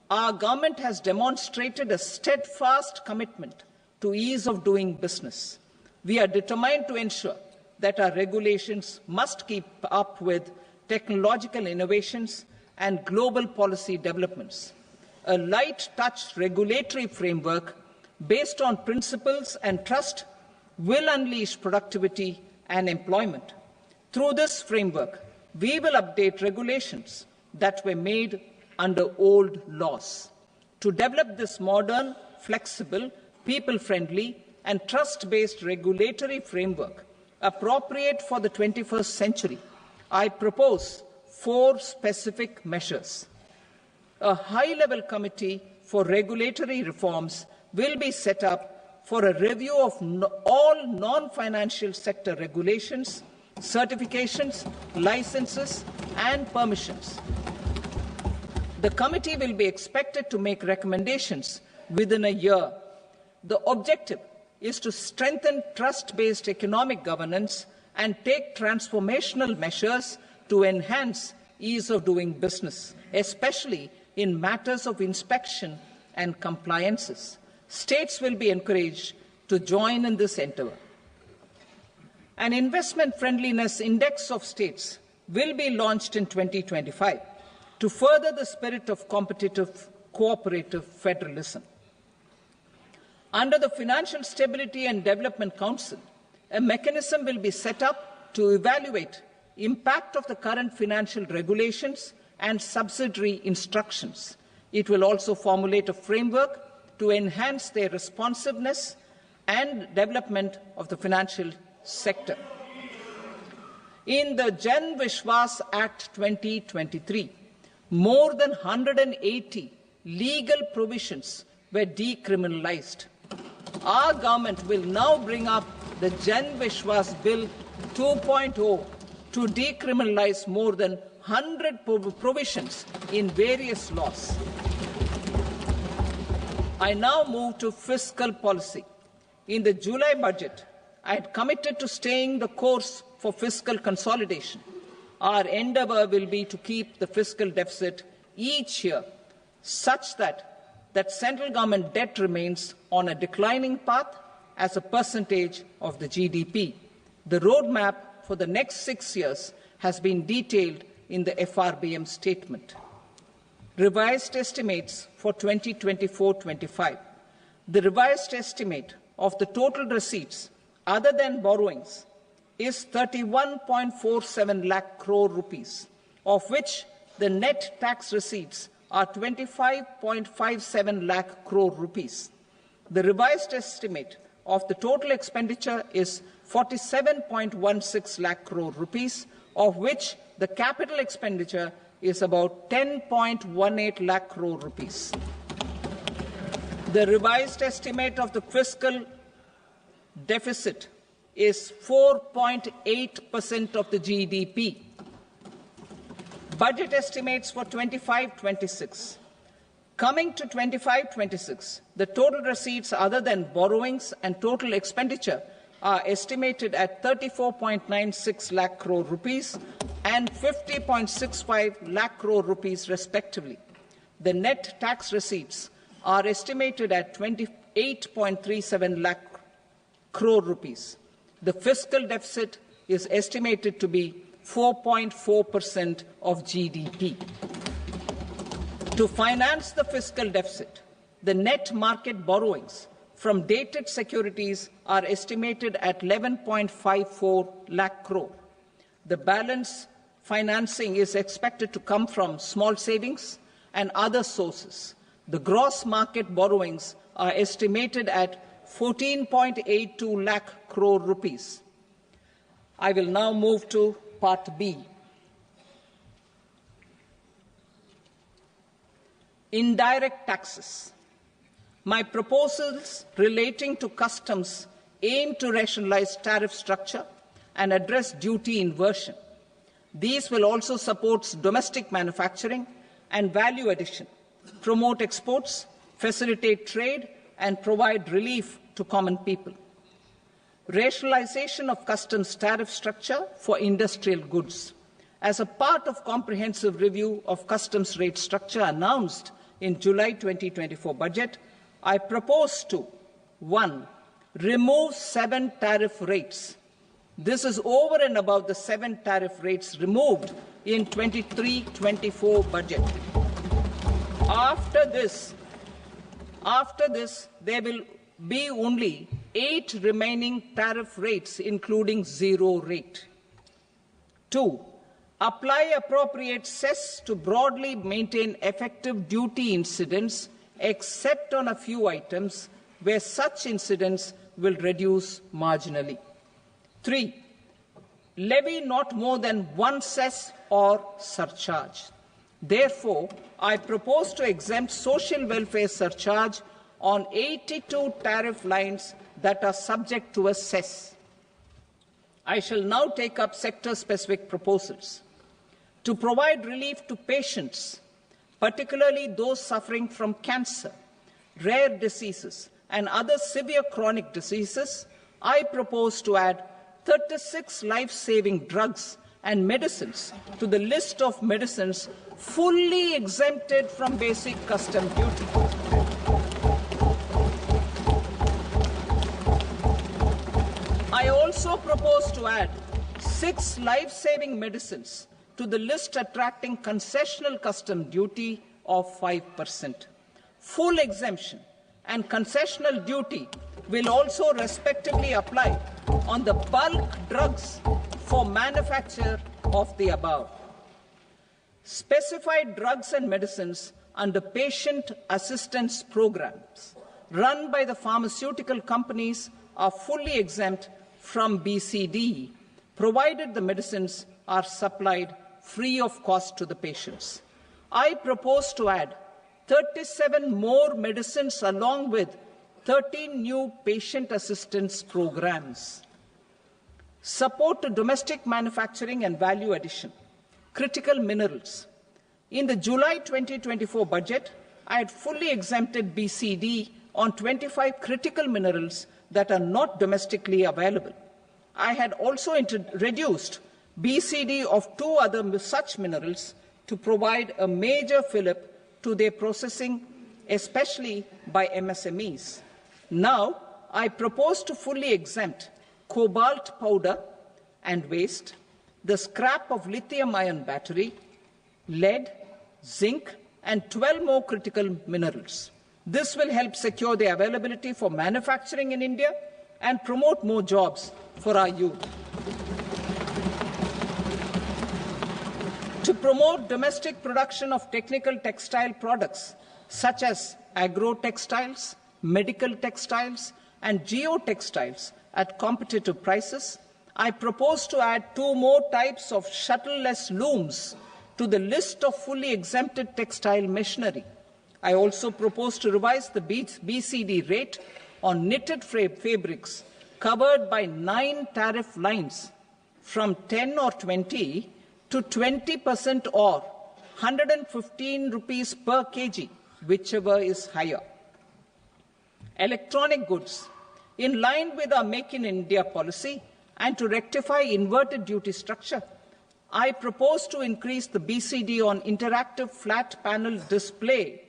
our government has demonstrated a steadfast commitment to ease of doing business. We are determined to ensure that our regulations must keep up with technological innovations and global policy developments. A light-touch regulatory framework based on principles and trust will unleash productivity and employment. Through this framework, we will update regulations that were made under old laws. To develop this modern, flexible, people-friendly and trust-based regulatory framework appropriate for the 21st century, I propose 4 specific measures. A high-level committee for regulatory reforms will be set up for a review of all non-financial sector regulations certifications, licenses, and permissions. The committee will be expected to make recommendations within a year. The objective is to strengthen trust-based economic governance and take transformational measures to enhance ease of doing business, especially in matters of inspection and compliances. States will be encouraged to join in this endeavour. An investment friendliness index of states will be launched in 2025 to further the spirit of competitive, cooperative federalism. Under the Financial Stability and Development Council, a mechanism will be set up to evaluate impact of the current financial regulations and subsidiary instructions. It will also formulate a framework to enhance their responsiveness and development of the financial sector. In the Jan Vishwas Act 2023, more than 180 legal provisions were decriminalized. Our government will now bring up the Jan Vishwas Bill 2.0 to decriminalize more than 100 provisions in various laws. I now move to fiscal policy. In the July budget, I had committed to staying the course for fiscal consolidation. Our endeavour will be to keep the fiscal deficit each year such that central government debt remains on a declining path as a percentage of the GDP. The roadmap for the next 6 years has been detailed in the FRBM statement. Revised estimates for 2024-25. The revised estimate of the total receipts other than borrowings is 31.47 lakh crore rupees, of which the net tax receipts are 25.57 lakh crore rupees. The revised estimate of the total expenditure is 47.16 lakh crore rupees, of which the capital expenditure is about 10.18 lakh crore rupees. The revised estimate of the fiscal deficit is 4.8% of the GDP. Budget estimates for 25-26. Coming to 25-26, the total receipts other than borrowings and total expenditure are estimated at 34.96 lakh crore rupees and 50.65 lakh crore rupees respectively. The net tax receipts are estimated at 28.37 lakh crore rupees. The fiscal deficit is estimated to be 4.4% of GDP. To finance the fiscal deficit, the net market borrowings from dated securities are estimated at 11.54 lakh crore. The balance financing is expected to come from small savings and other sources. The gross market borrowings are estimated at 14.82 lakh crore rupees. I will now move to Part B. Indirect taxes. My proposals relating to customs aim to rationalize tariff structure and address duty inversion. These will also support domestic manufacturing and value addition, promote exports, facilitate trade, and provide relief to common people. Rationalization of customs tariff structure for industrial goods. As a part of comprehensive review of customs rate structure announced in July 2024 budget, I propose to 1. Remove 7 tariff rates. This is over and above the 7 tariff rates removed in 23-24 budget. After this, there will be only 8 remaining tariff rates, including 0 rate. 2. Apply appropriate cess to broadly maintain effective duty incidence, except on a few items where such incidence will reduce marginally. 3. Levy not more than 1 cess or surcharge. Therefore, I propose to exempt social welfare surcharge on 82 tariff lines that are subject to a cess. I shall now take up sector-specific proposals. To provide relief to patients, particularly those suffering from cancer, rare diseases, and other severe chronic diseases, I propose to add 36 life-saving drugs and medicines to the list of medicines fully exempted from basic custom duty. I also propose to add 6 life-saving medicines to the list attracting concessional custom duty of 5%. Full exemption and concessional duty will also respectively apply on the bulk drugs for manufacture of the above. Specified drugs and medicines under patient assistance programs run by the pharmaceutical companies are fully exempt from BCD, provided the medicines are supplied free of cost to the patients. I propose to add 37 more medicines along with 13 new patient assistance programs. Support to domestic manufacturing and value addition. Critical minerals. In the July 2024 budget, I had fully exempted BCD on 25 critical minerals that are not domestically available. I had also reduced BCD of 2 other such minerals to provide a major fillip to their processing, especially by MSMEs. Now, I propose to fully exempt cobalt powder and waste, the scrap of lithium-ion battery, lead, zinc, and 12 more critical minerals. This will help secure their availability for manufacturing in India and promote more jobs for our youth. To promote domestic production of technical textile products such as agro-textiles, medical textiles, and geotextiles at competitive prices, I propose to add 2 more types of shuttle-less looms to the list of fully exempted textile machinery. I also propose to revise the BCD rate on knitted fabrics covered by 9 tariff lines from 10 or 20 to 20% or 115 rupees per kg, whichever is higher. Electronic goods. In line with our Make in India policy and to rectify inverted duty structure, I propose to increase the BCD on interactive flat panel display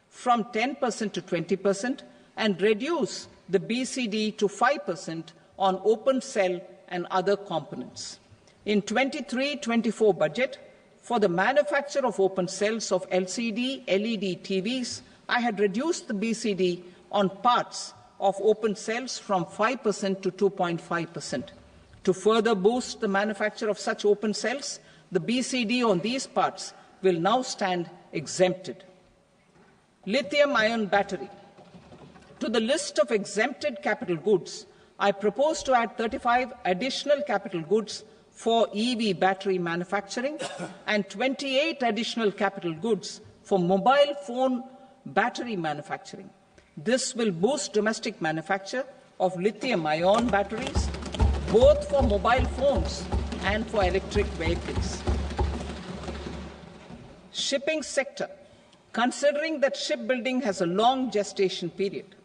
from 10% to 20% and reduce the BCD to 5% on open cell and other components. In 23-24 budget, for the manufacture of open cells of LCD, LED TVs, I had reduced the BCD on parts of open cells from 5% to 2.5%. To further boost the manufacture of such open cells, the BCD on these parts will now stand exempted. Lithium-ion battery. To the list of exempted capital goods, I propose to add 35 additional capital goods for EV battery manufacturing and 28 additional capital goods for mobile phone battery manufacturing. This will boost domestic manufacture of lithium-ion batteries, both for mobile phones and for electric vehicles. Shipping sector. Considering that shipbuilding has a long gestation period,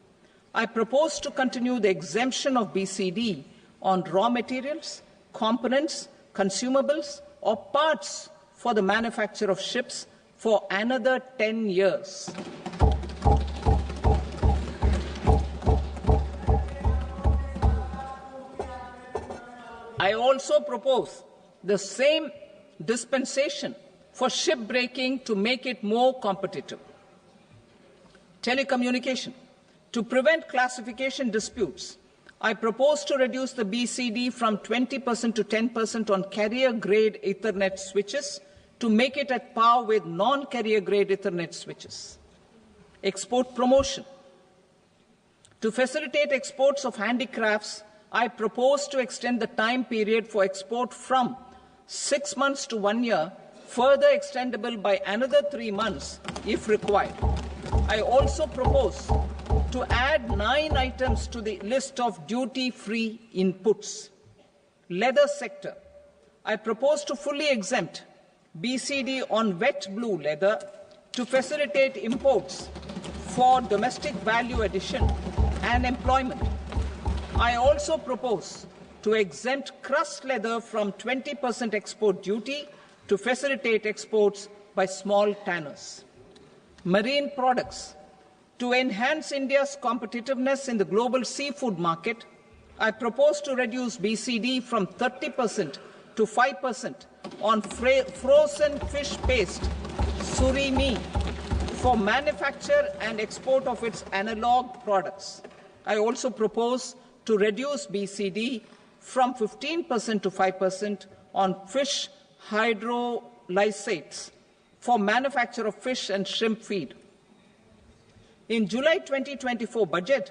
I propose to continue the exemption of BCD on raw materials, components, consumables, or parts for the manufacture of ships for another 10 years. I also propose the same dispensation for shipbreaking to make it more competitive. Telecommunication. To prevent classification disputes, I propose to reduce the BCD from 20% to 10% on carrier-grade Ethernet switches to make it at par with non-carrier-grade Ethernet switches. Export promotion. To facilitate exports of handicrafts, I propose to extend the time period for export from 6 months to 1 year, further extendable by another 3 months if required. I also propose to add 9 items to the list of duty-free inputs. Leather sector. I propose to fully exempt BCD on wet blue leather to facilitate imports for domestic value addition and employment. I also propose to exempt crust leather from 20% export duty to facilitate exports by small tanners. Marine products. To enhance India's competitiveness in the global seafood market, I propose to reduce BCD from 30% to 5% on frozen fish paste, surimi, for manufacture and export of its analog products. I also propose to reduce BCD from 15% to 5% on fish hydrolysates for manufacture of fish and shrimp feed. In July 2024 budget,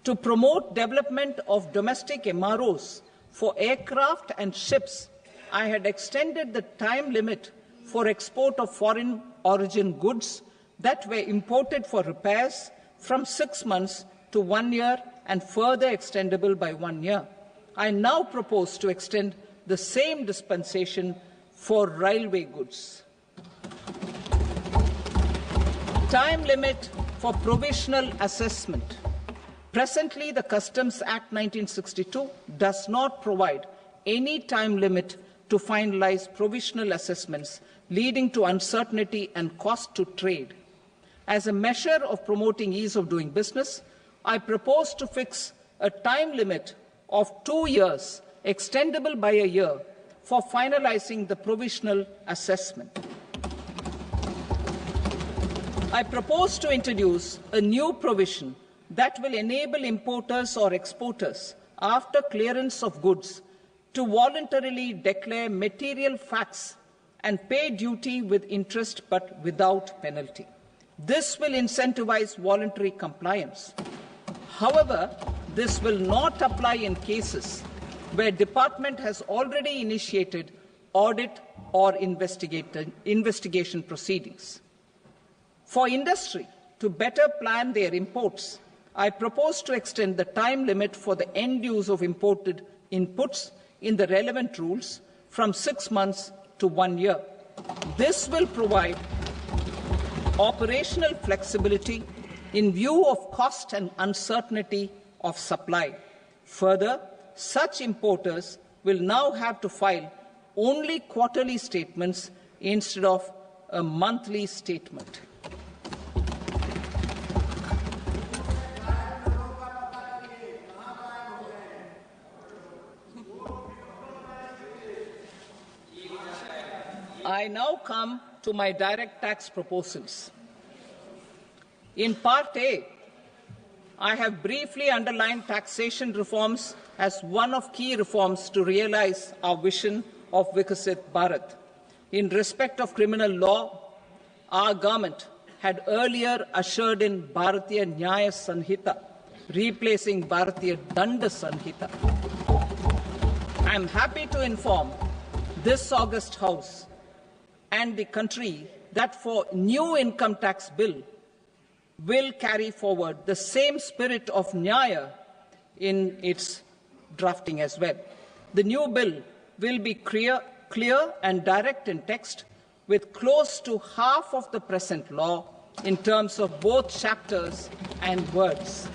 to promote development of domestic MROs for aircraft and ships, I had extended the time limit for export of foreign origin goods that were imported for repairs from 6 months to 1 year and further extendable by 1 year. I now propose to extend the same dispensation for railway goods. Time limit for provisional assessment. Presently, the Customs Act 1962 does not provide any time limit to finalize provisional assessments, leading to uncertainty and cost to trade. As a measure of promoting ease of doing business, I propose to fix a time limit of 2 years, extendable by a year, for finalizing the provisional assessment. I propose to introduce a new provision that will enable importers or exporters, after clearance of goods, to voluntarily declare material facts and pay duty with interest but without penalty. This will incentivize voluntary compliance. However, this will not apply in cases where department has already initiated audit or investigation proceedings. For industry to better plan their imports, I propose to extend the time limit for the end use of imported inputs in the relevant rules from 6 months to 1 year. This will provide operational flexibility in view of cost and uncertainty of supply. Further, such importers will now have to file only quarterly statements instead of a monthly statement. I now come to my direct tax proposals. In Part A, I have briefly underlined taxation reforms as one of key reforms to realize our vision of Vikasit Bharat. In respect of criminal law, our government had earlier ushered in Bharatiya Nyaya Sanhita, replacing Bharatiya Danda Sanhita. I am happy to inform this august House and the country that for new income tax bill will carry forward the same spirit of Nyaya in its drafting as well. The new bill will be clear and direct in text, with close to half of the present law in terms of both chapters and words.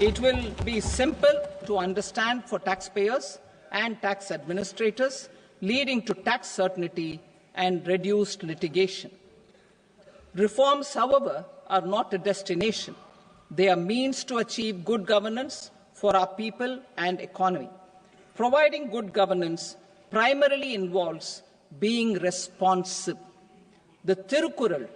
It will be simple to understand for taxpayers and tax administrators, leading to tax certainty and reduced litigation. Reforms, however, are not a destination. They are means to achieve good governance for our people and economy. Providing good governance primarily involves being responsive. The Tirukural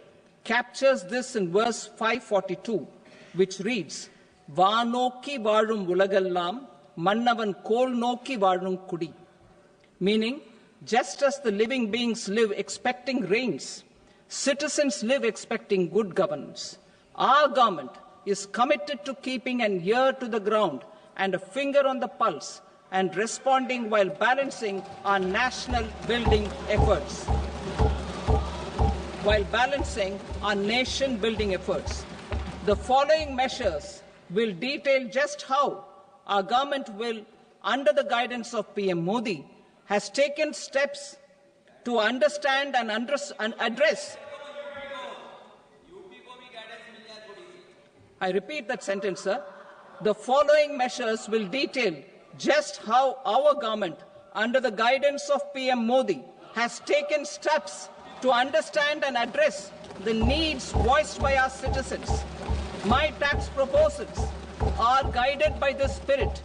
captures this in verse 542, which reads, "Vaanokki vaazhum ulagallam, mannavan kol nokki vaazhum kudi," meaning, just as the living beings live expecting rains, citizens live expecting good governance. Our government is committed to keeping an ear to the ground and a finger on the pulse and responding while balancing our national building efforts. The following measures will detail just how our government will under the guidance of PM Modi, has taken steps to understand and address. I repeat that sentence, sir. The following measures will detail just how our government, under the guidance of PM Modi, has taken steps to understand and address the needs voiced by our citizens. My tax proposals are guided by this spirit.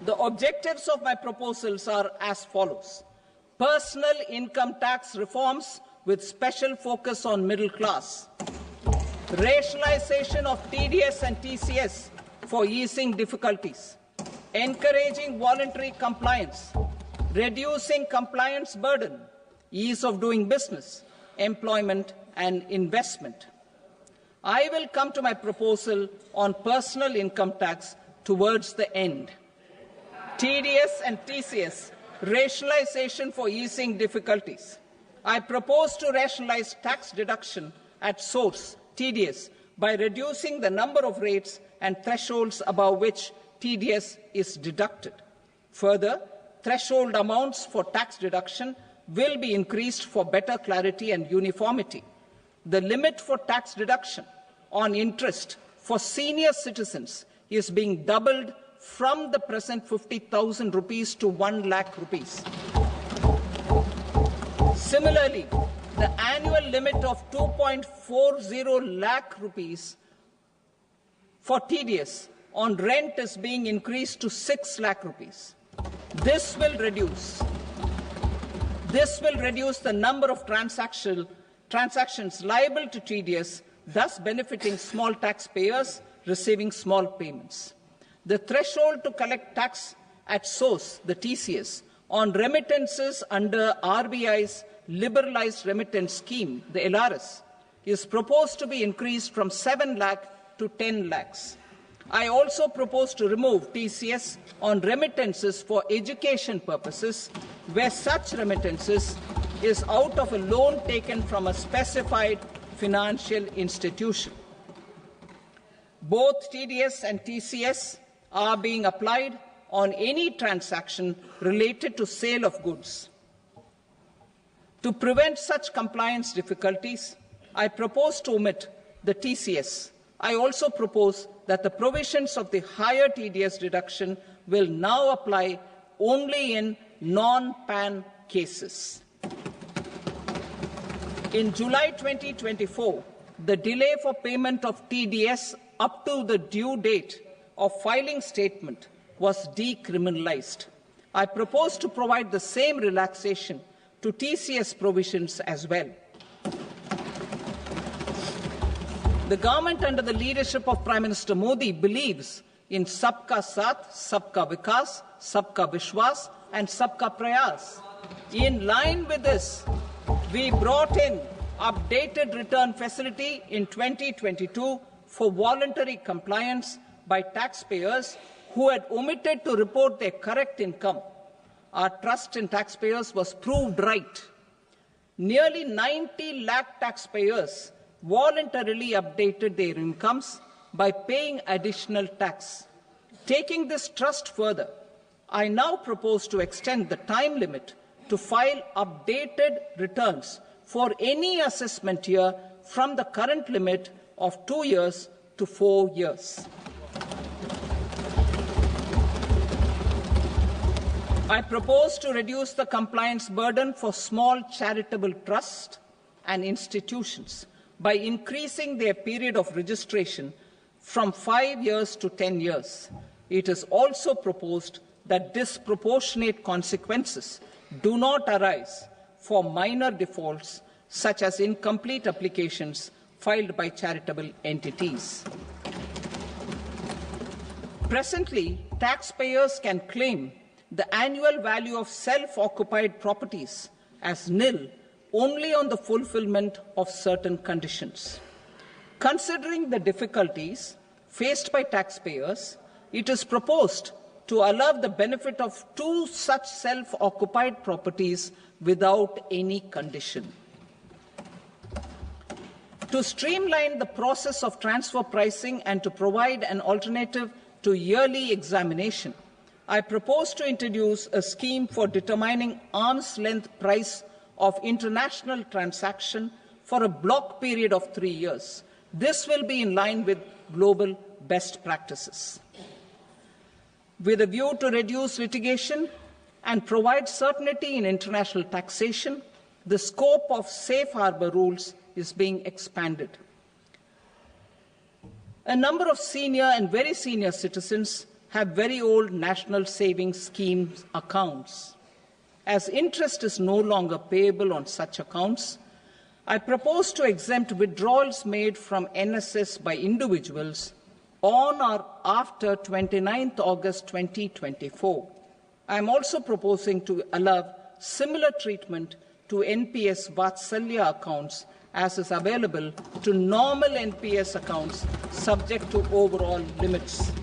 The objectives of my proposals are as follows. Personal income tax reforms with special focus on middle class. Rationalization of TDS and TCS for easing difficulties. Encouraging voluntary compliance. Reducing compliance burden. Ease of doing business, employment and investment. I will come to my proposal on personal income tax towards the end. TDS and TCS, rationalization for easing difficulties. I propose to rationalize tax deduction at source, TDS, by reducing the number of rates and thresholds above which TDS is deducted. Further, threshold amounts for tax deduction will be increased for better clarity and uniformity. The limit for tax deduction on interest for senior citizens is being doubled from the present 50,000 rupees to 1 lakh rupees. Similarly, the annual limit of 2.40 lakh rupees for TDS on rent is being increased to 6 lakh rupees. This will reduce the number of transactions liable to TDS, thus benefiting small taxpayers receiving small payments. The threshold to collect tax at source, the TCS, on remittances under RBI's liberalized remittance scheme, the LRS, is proposed to be increased from 7 lakh to 10 lakhs. I also propose to remove TCS on remittances for education purposes, where such remittances is out of a loan taken from a specified financial institution. Both TDS and TCS are being applied on any transaction related to sale of goods. To prevent such compliance difficulties, I propose to omit the TCS. I also propose that the provisions of the higher TDS deduction will now apply only in non-PAN cases. In July 2024, the delay for payment of TDS up to the due date of filing statement was decriminalized. I propose to provide the same relaxation to TCS provisions as well. The government under the leadership of Prime Minister Modi believes in Sabka Saath, Sabka Vikas, Sabka Vishwas and Sabka Prayas. In line with this, we brought in updated return facility in 2022 for voluntary compliance by taxpayers who had omitted to report their correct income. Our trust in taxpayers was proved right. Nearly 90 lakh taxpayers voluntarily updated their incomes by paying additional tax. Taking this trust further, I now propose to extend the time limit to file updated returns for any assessment year from the current limit of 2 years to 4 years. I propose to reduce the compliance burden for small charitable trusts and institutions by increasing their period of registration from 5 years to 10 years. It is also proposed that disproportionate consequences do not arise for minor defaults such as incomplete applications filed by charitable entities. Presently, taxpayers can claim the annual value of self-occupied properties as nil only on the fulfillment of certain conditions. Considering the difficulties faced by taxpayers, it is proposed to allow the benefit of 2 such self-occupied properties without any condition. To streamline the process of transfer pricing and to provide an alternative to yearly examination, I propose to introduce a scheme for determining arm's length price of international transaction for a block period of 3 years. This will be in line with global best practices. With a view to reduce litigation and provide certainty in international taxation, the scope of safe harbour rules is being expanded. A number of senior and very senior citizens have very old national savings schemes accounts. As interest is no longer payable on such accounts, I propose to exempt withdrawals made from NSS by individuals on or after 29th August 2024. I am also proposing to allow similar treatment to NPS Vatsalya accounts as is available to normal NPS accounts subject to overall limits.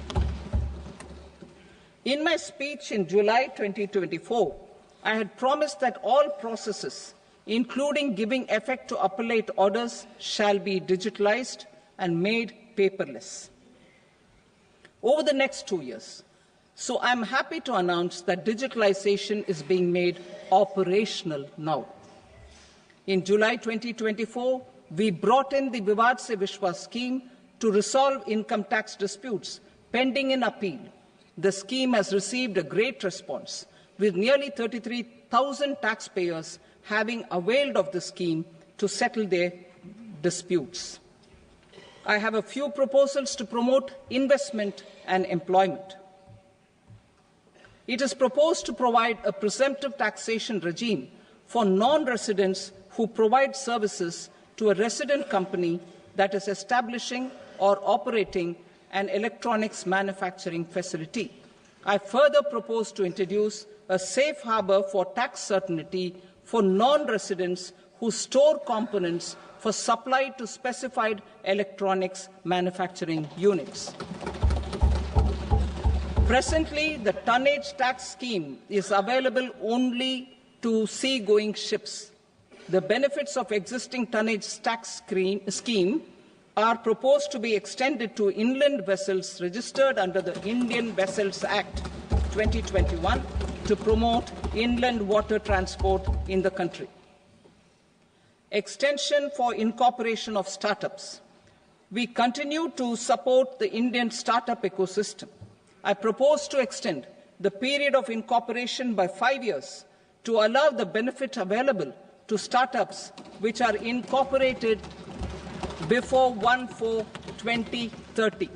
In my speech in July 2024, I had promised that all processes, including giving effect to appellate orders, shall be digitalized and made paperless over the next 2 years. So I am happy to announce that digitalization is being made operational now. In July 2024, we brought in the Vivad Se Vishwas scheme to resolve income tax disputes pending in appeal. The scheme has received a great response, with nearly 33,000 taxpayers having availed of the scheme to settle their disputes. I have a few proposals to promote investment and employment. It is proposed to provide a presumptive taxation regime for non-residents who provide services to a resident company that is establishing or operating an electronics manufacturing facility. I further propose to introduce a safe harbour for tax certainty for non-residents who store components for supply to specified electronics manufacturing units. Presently, the tonnage tax scheme is available only to sea-going ships. The benefits of existing tonnage tax scheme are proposed to be extended to inland vessels registered under the Indian Vessels Act 2021 to promote inland water transport in the country. Extension for incorporation of startups. We continue to support the Indian startup ecosystem. I propose to extend the period of incorporation by 5 years to allow the benefit available to startups which are incorporated before 1/4/2030.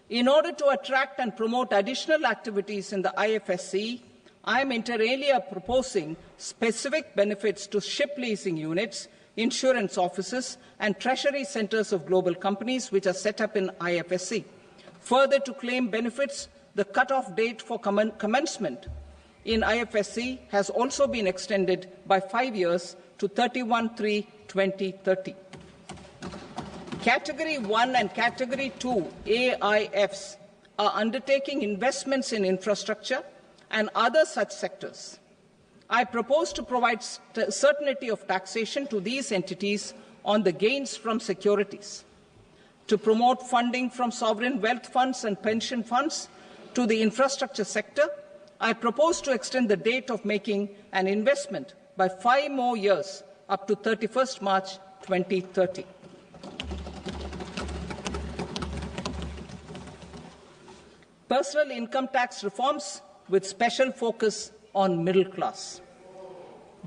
In order to attract and promote additional activities in the IFSC, I am inter alia proposing specific benefits to ship leasing units, insurance offices, and treasury centres of global companies which are set up in IFSC. Further, to claim benefits, the cut-off date for commencement in IFSC has also been extended by 5 years to 31/3/2030. Category 1 and Category 2 AIFs are undertaking investments in infrastructure and other such sectors. I propose to provide certainty of taxation to these entities on the gains from securities, to promote funding from sovereign wealth funds and pension funds to the infrastructure sector. I propose to extend the date of making an investment by 5 more years up to 31st March 2030. Personal income tax reforms with special focus on middle class.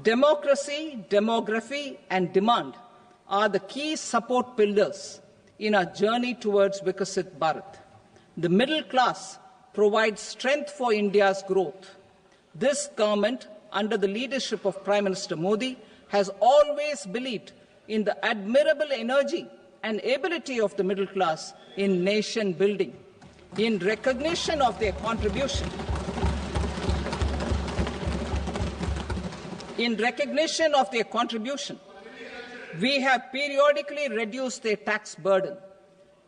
Democracy, demography, and demand are the key support pillars in our journey towards Vikasit Bharat. The middle class provides strength for India's growth. This government, under the leadership of Prime Minister Modi, has always believed in the admirable energy and ability of the middle class in nation building. In recognition of their contribution, we have periodically reduced their tax burden.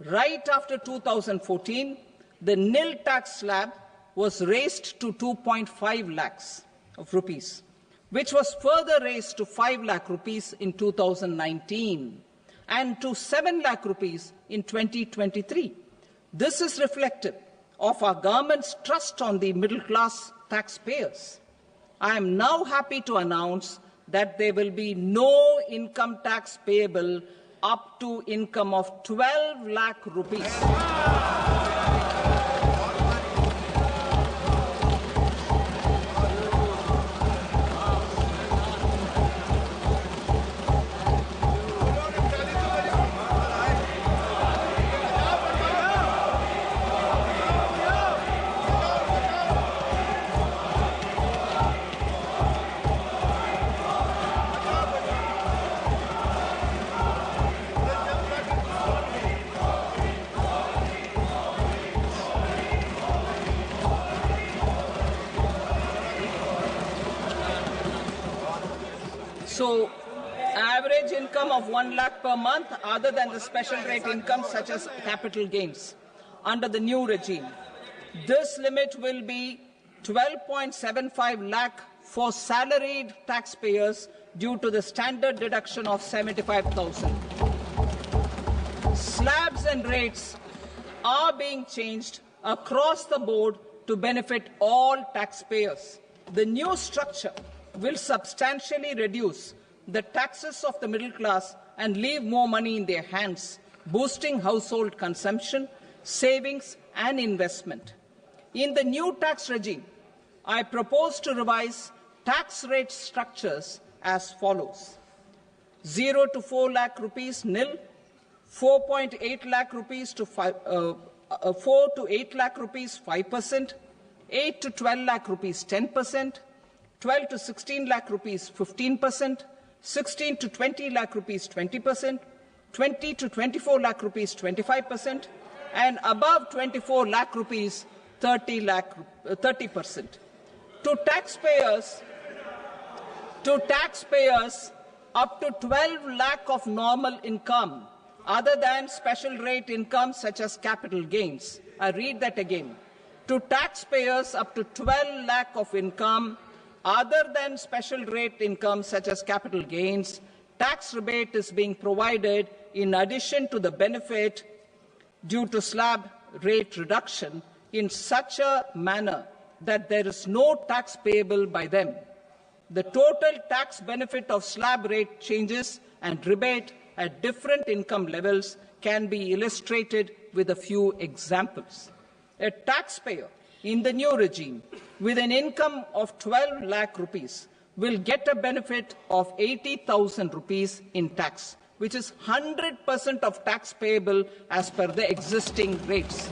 Right after 2014, the nil tax slab was raised to 2.5 lakhs of rupees, which was further raised to 5 lakh rupees in 2019 and to 7 lakh rupees in 2023. This is reflective of our government's trust on the middle-class taxpayers. I am now happy to announce that there will be no income tax payable up to income of 12 lakh rupees. So, average income of 1 lakh per month other than the special rate income such as capital gains under the new regime. This limit will be 12.75 lakh for salaried taxpayers due to the standard deduction of 75,000. Slabs and rates are being changed across the board to benefit all taxpayers. The new structure will substantially reduce the taxes of the middle class and leave more money in their hands, boosting household consumption, savings and investment. In the new tax regime, I propose to revise tax rate structures as follows: 0 to 4 lakh rupees nil, 4.8 lakh rupees to 4 to 8 lakh rupees 5%, 8 to 12 lakh rupees 10%, 12 to 16 lakh rupees 15%, 16 to 20 lakh rupees 20%, 20 to 24 lakh rupees 25%, and above 24 lakh rupees 30%. To taxpayers up to 12 lakh of normal income other than special rate income such as capital gains. I read that again. To taxpayers up to 12 lakh of income other than special rate income such as capital gains, tax rebate is being provided in addition to the benefit due to slab rate reduction in such a manner that there is no tax payable by them. The total tax benefit of slab rate changes and rebate at different income levels can be illustrated with a few examples. A taxpayer in the new regime with an income of 12 lakh rupees will get a benefit of 80,000 rupees in tax, which is 100% of tax payable as per the existing rates.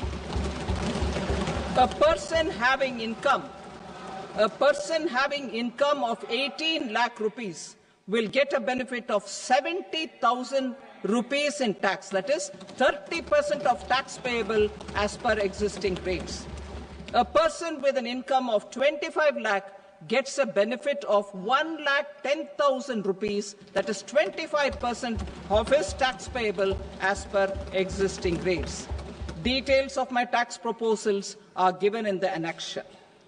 A person having income of 18 lakh rupees will get a benefit of 70,000 rupees in tax, that is 30% of tax payable as per existing rates. A person with an income of 25 lakh gets a benefit of 1,10,000 rupees, that is 25% of his tax payable as per existing rates. Details of my tax proposals are given in the annexure.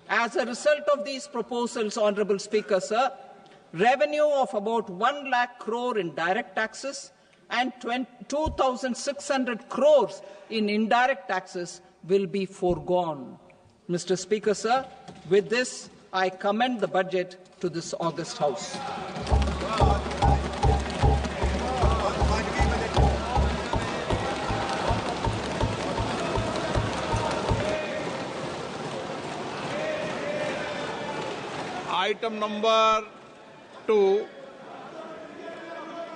As a result of these proposals, Honourable Speaker, sir, revenue of about 1 lakh crore in direct taxes and 2,600 crores in indirect taxes will be foregone. Mr. Speaker, sir, with this, I commend the budget to this august House. Item number 2,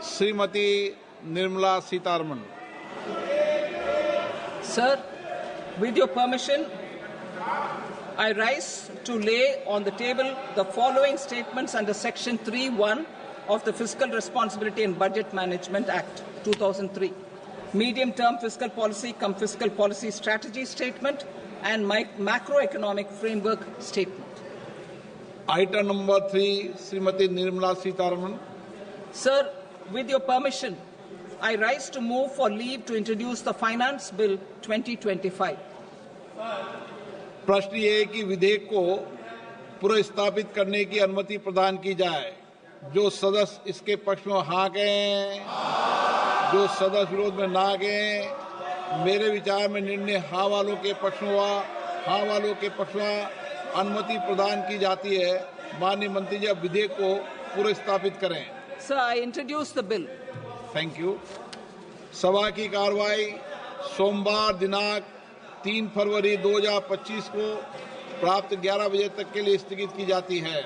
Srimati Nirmala Sitaraman. Sir, with your permission, I rise to lay on the table the following statements under Section 3(1) of the Fiscal Responsibility and Budget Management Act 2003, medium-term fiscal policy cum fiscal policy strategy statement and macroeconomic framework statement. Item number 3, Srimati Nirmala Sitaraman. Sir, with your permission, I rise to move for leave to introduce the Finance Bill 2025. प्रश्न ये है कि विधेयक को पुनर्स्थापित करने की अनुमति प्रदान की जाए। जो सदस्य इसके पक्ष में हाँ कहें, जो सदस्य विरोध में ना कहें। मेरे विचार में निर्णय हाँ वालों के पक्ष में हुआ, हाँ वालों के पक्ष में अनुमति प्रदान की जाती है। माननीय मंत्री जी, विधेयक को पुरस्तापित करें। Sir, I introduce the bill. Thank you. सभा की कार्रवाई सोमवार दिनांक 3 फरवरी 2025 को प्राप्त 11 बजे तक के लिए स्थगित की जाती है।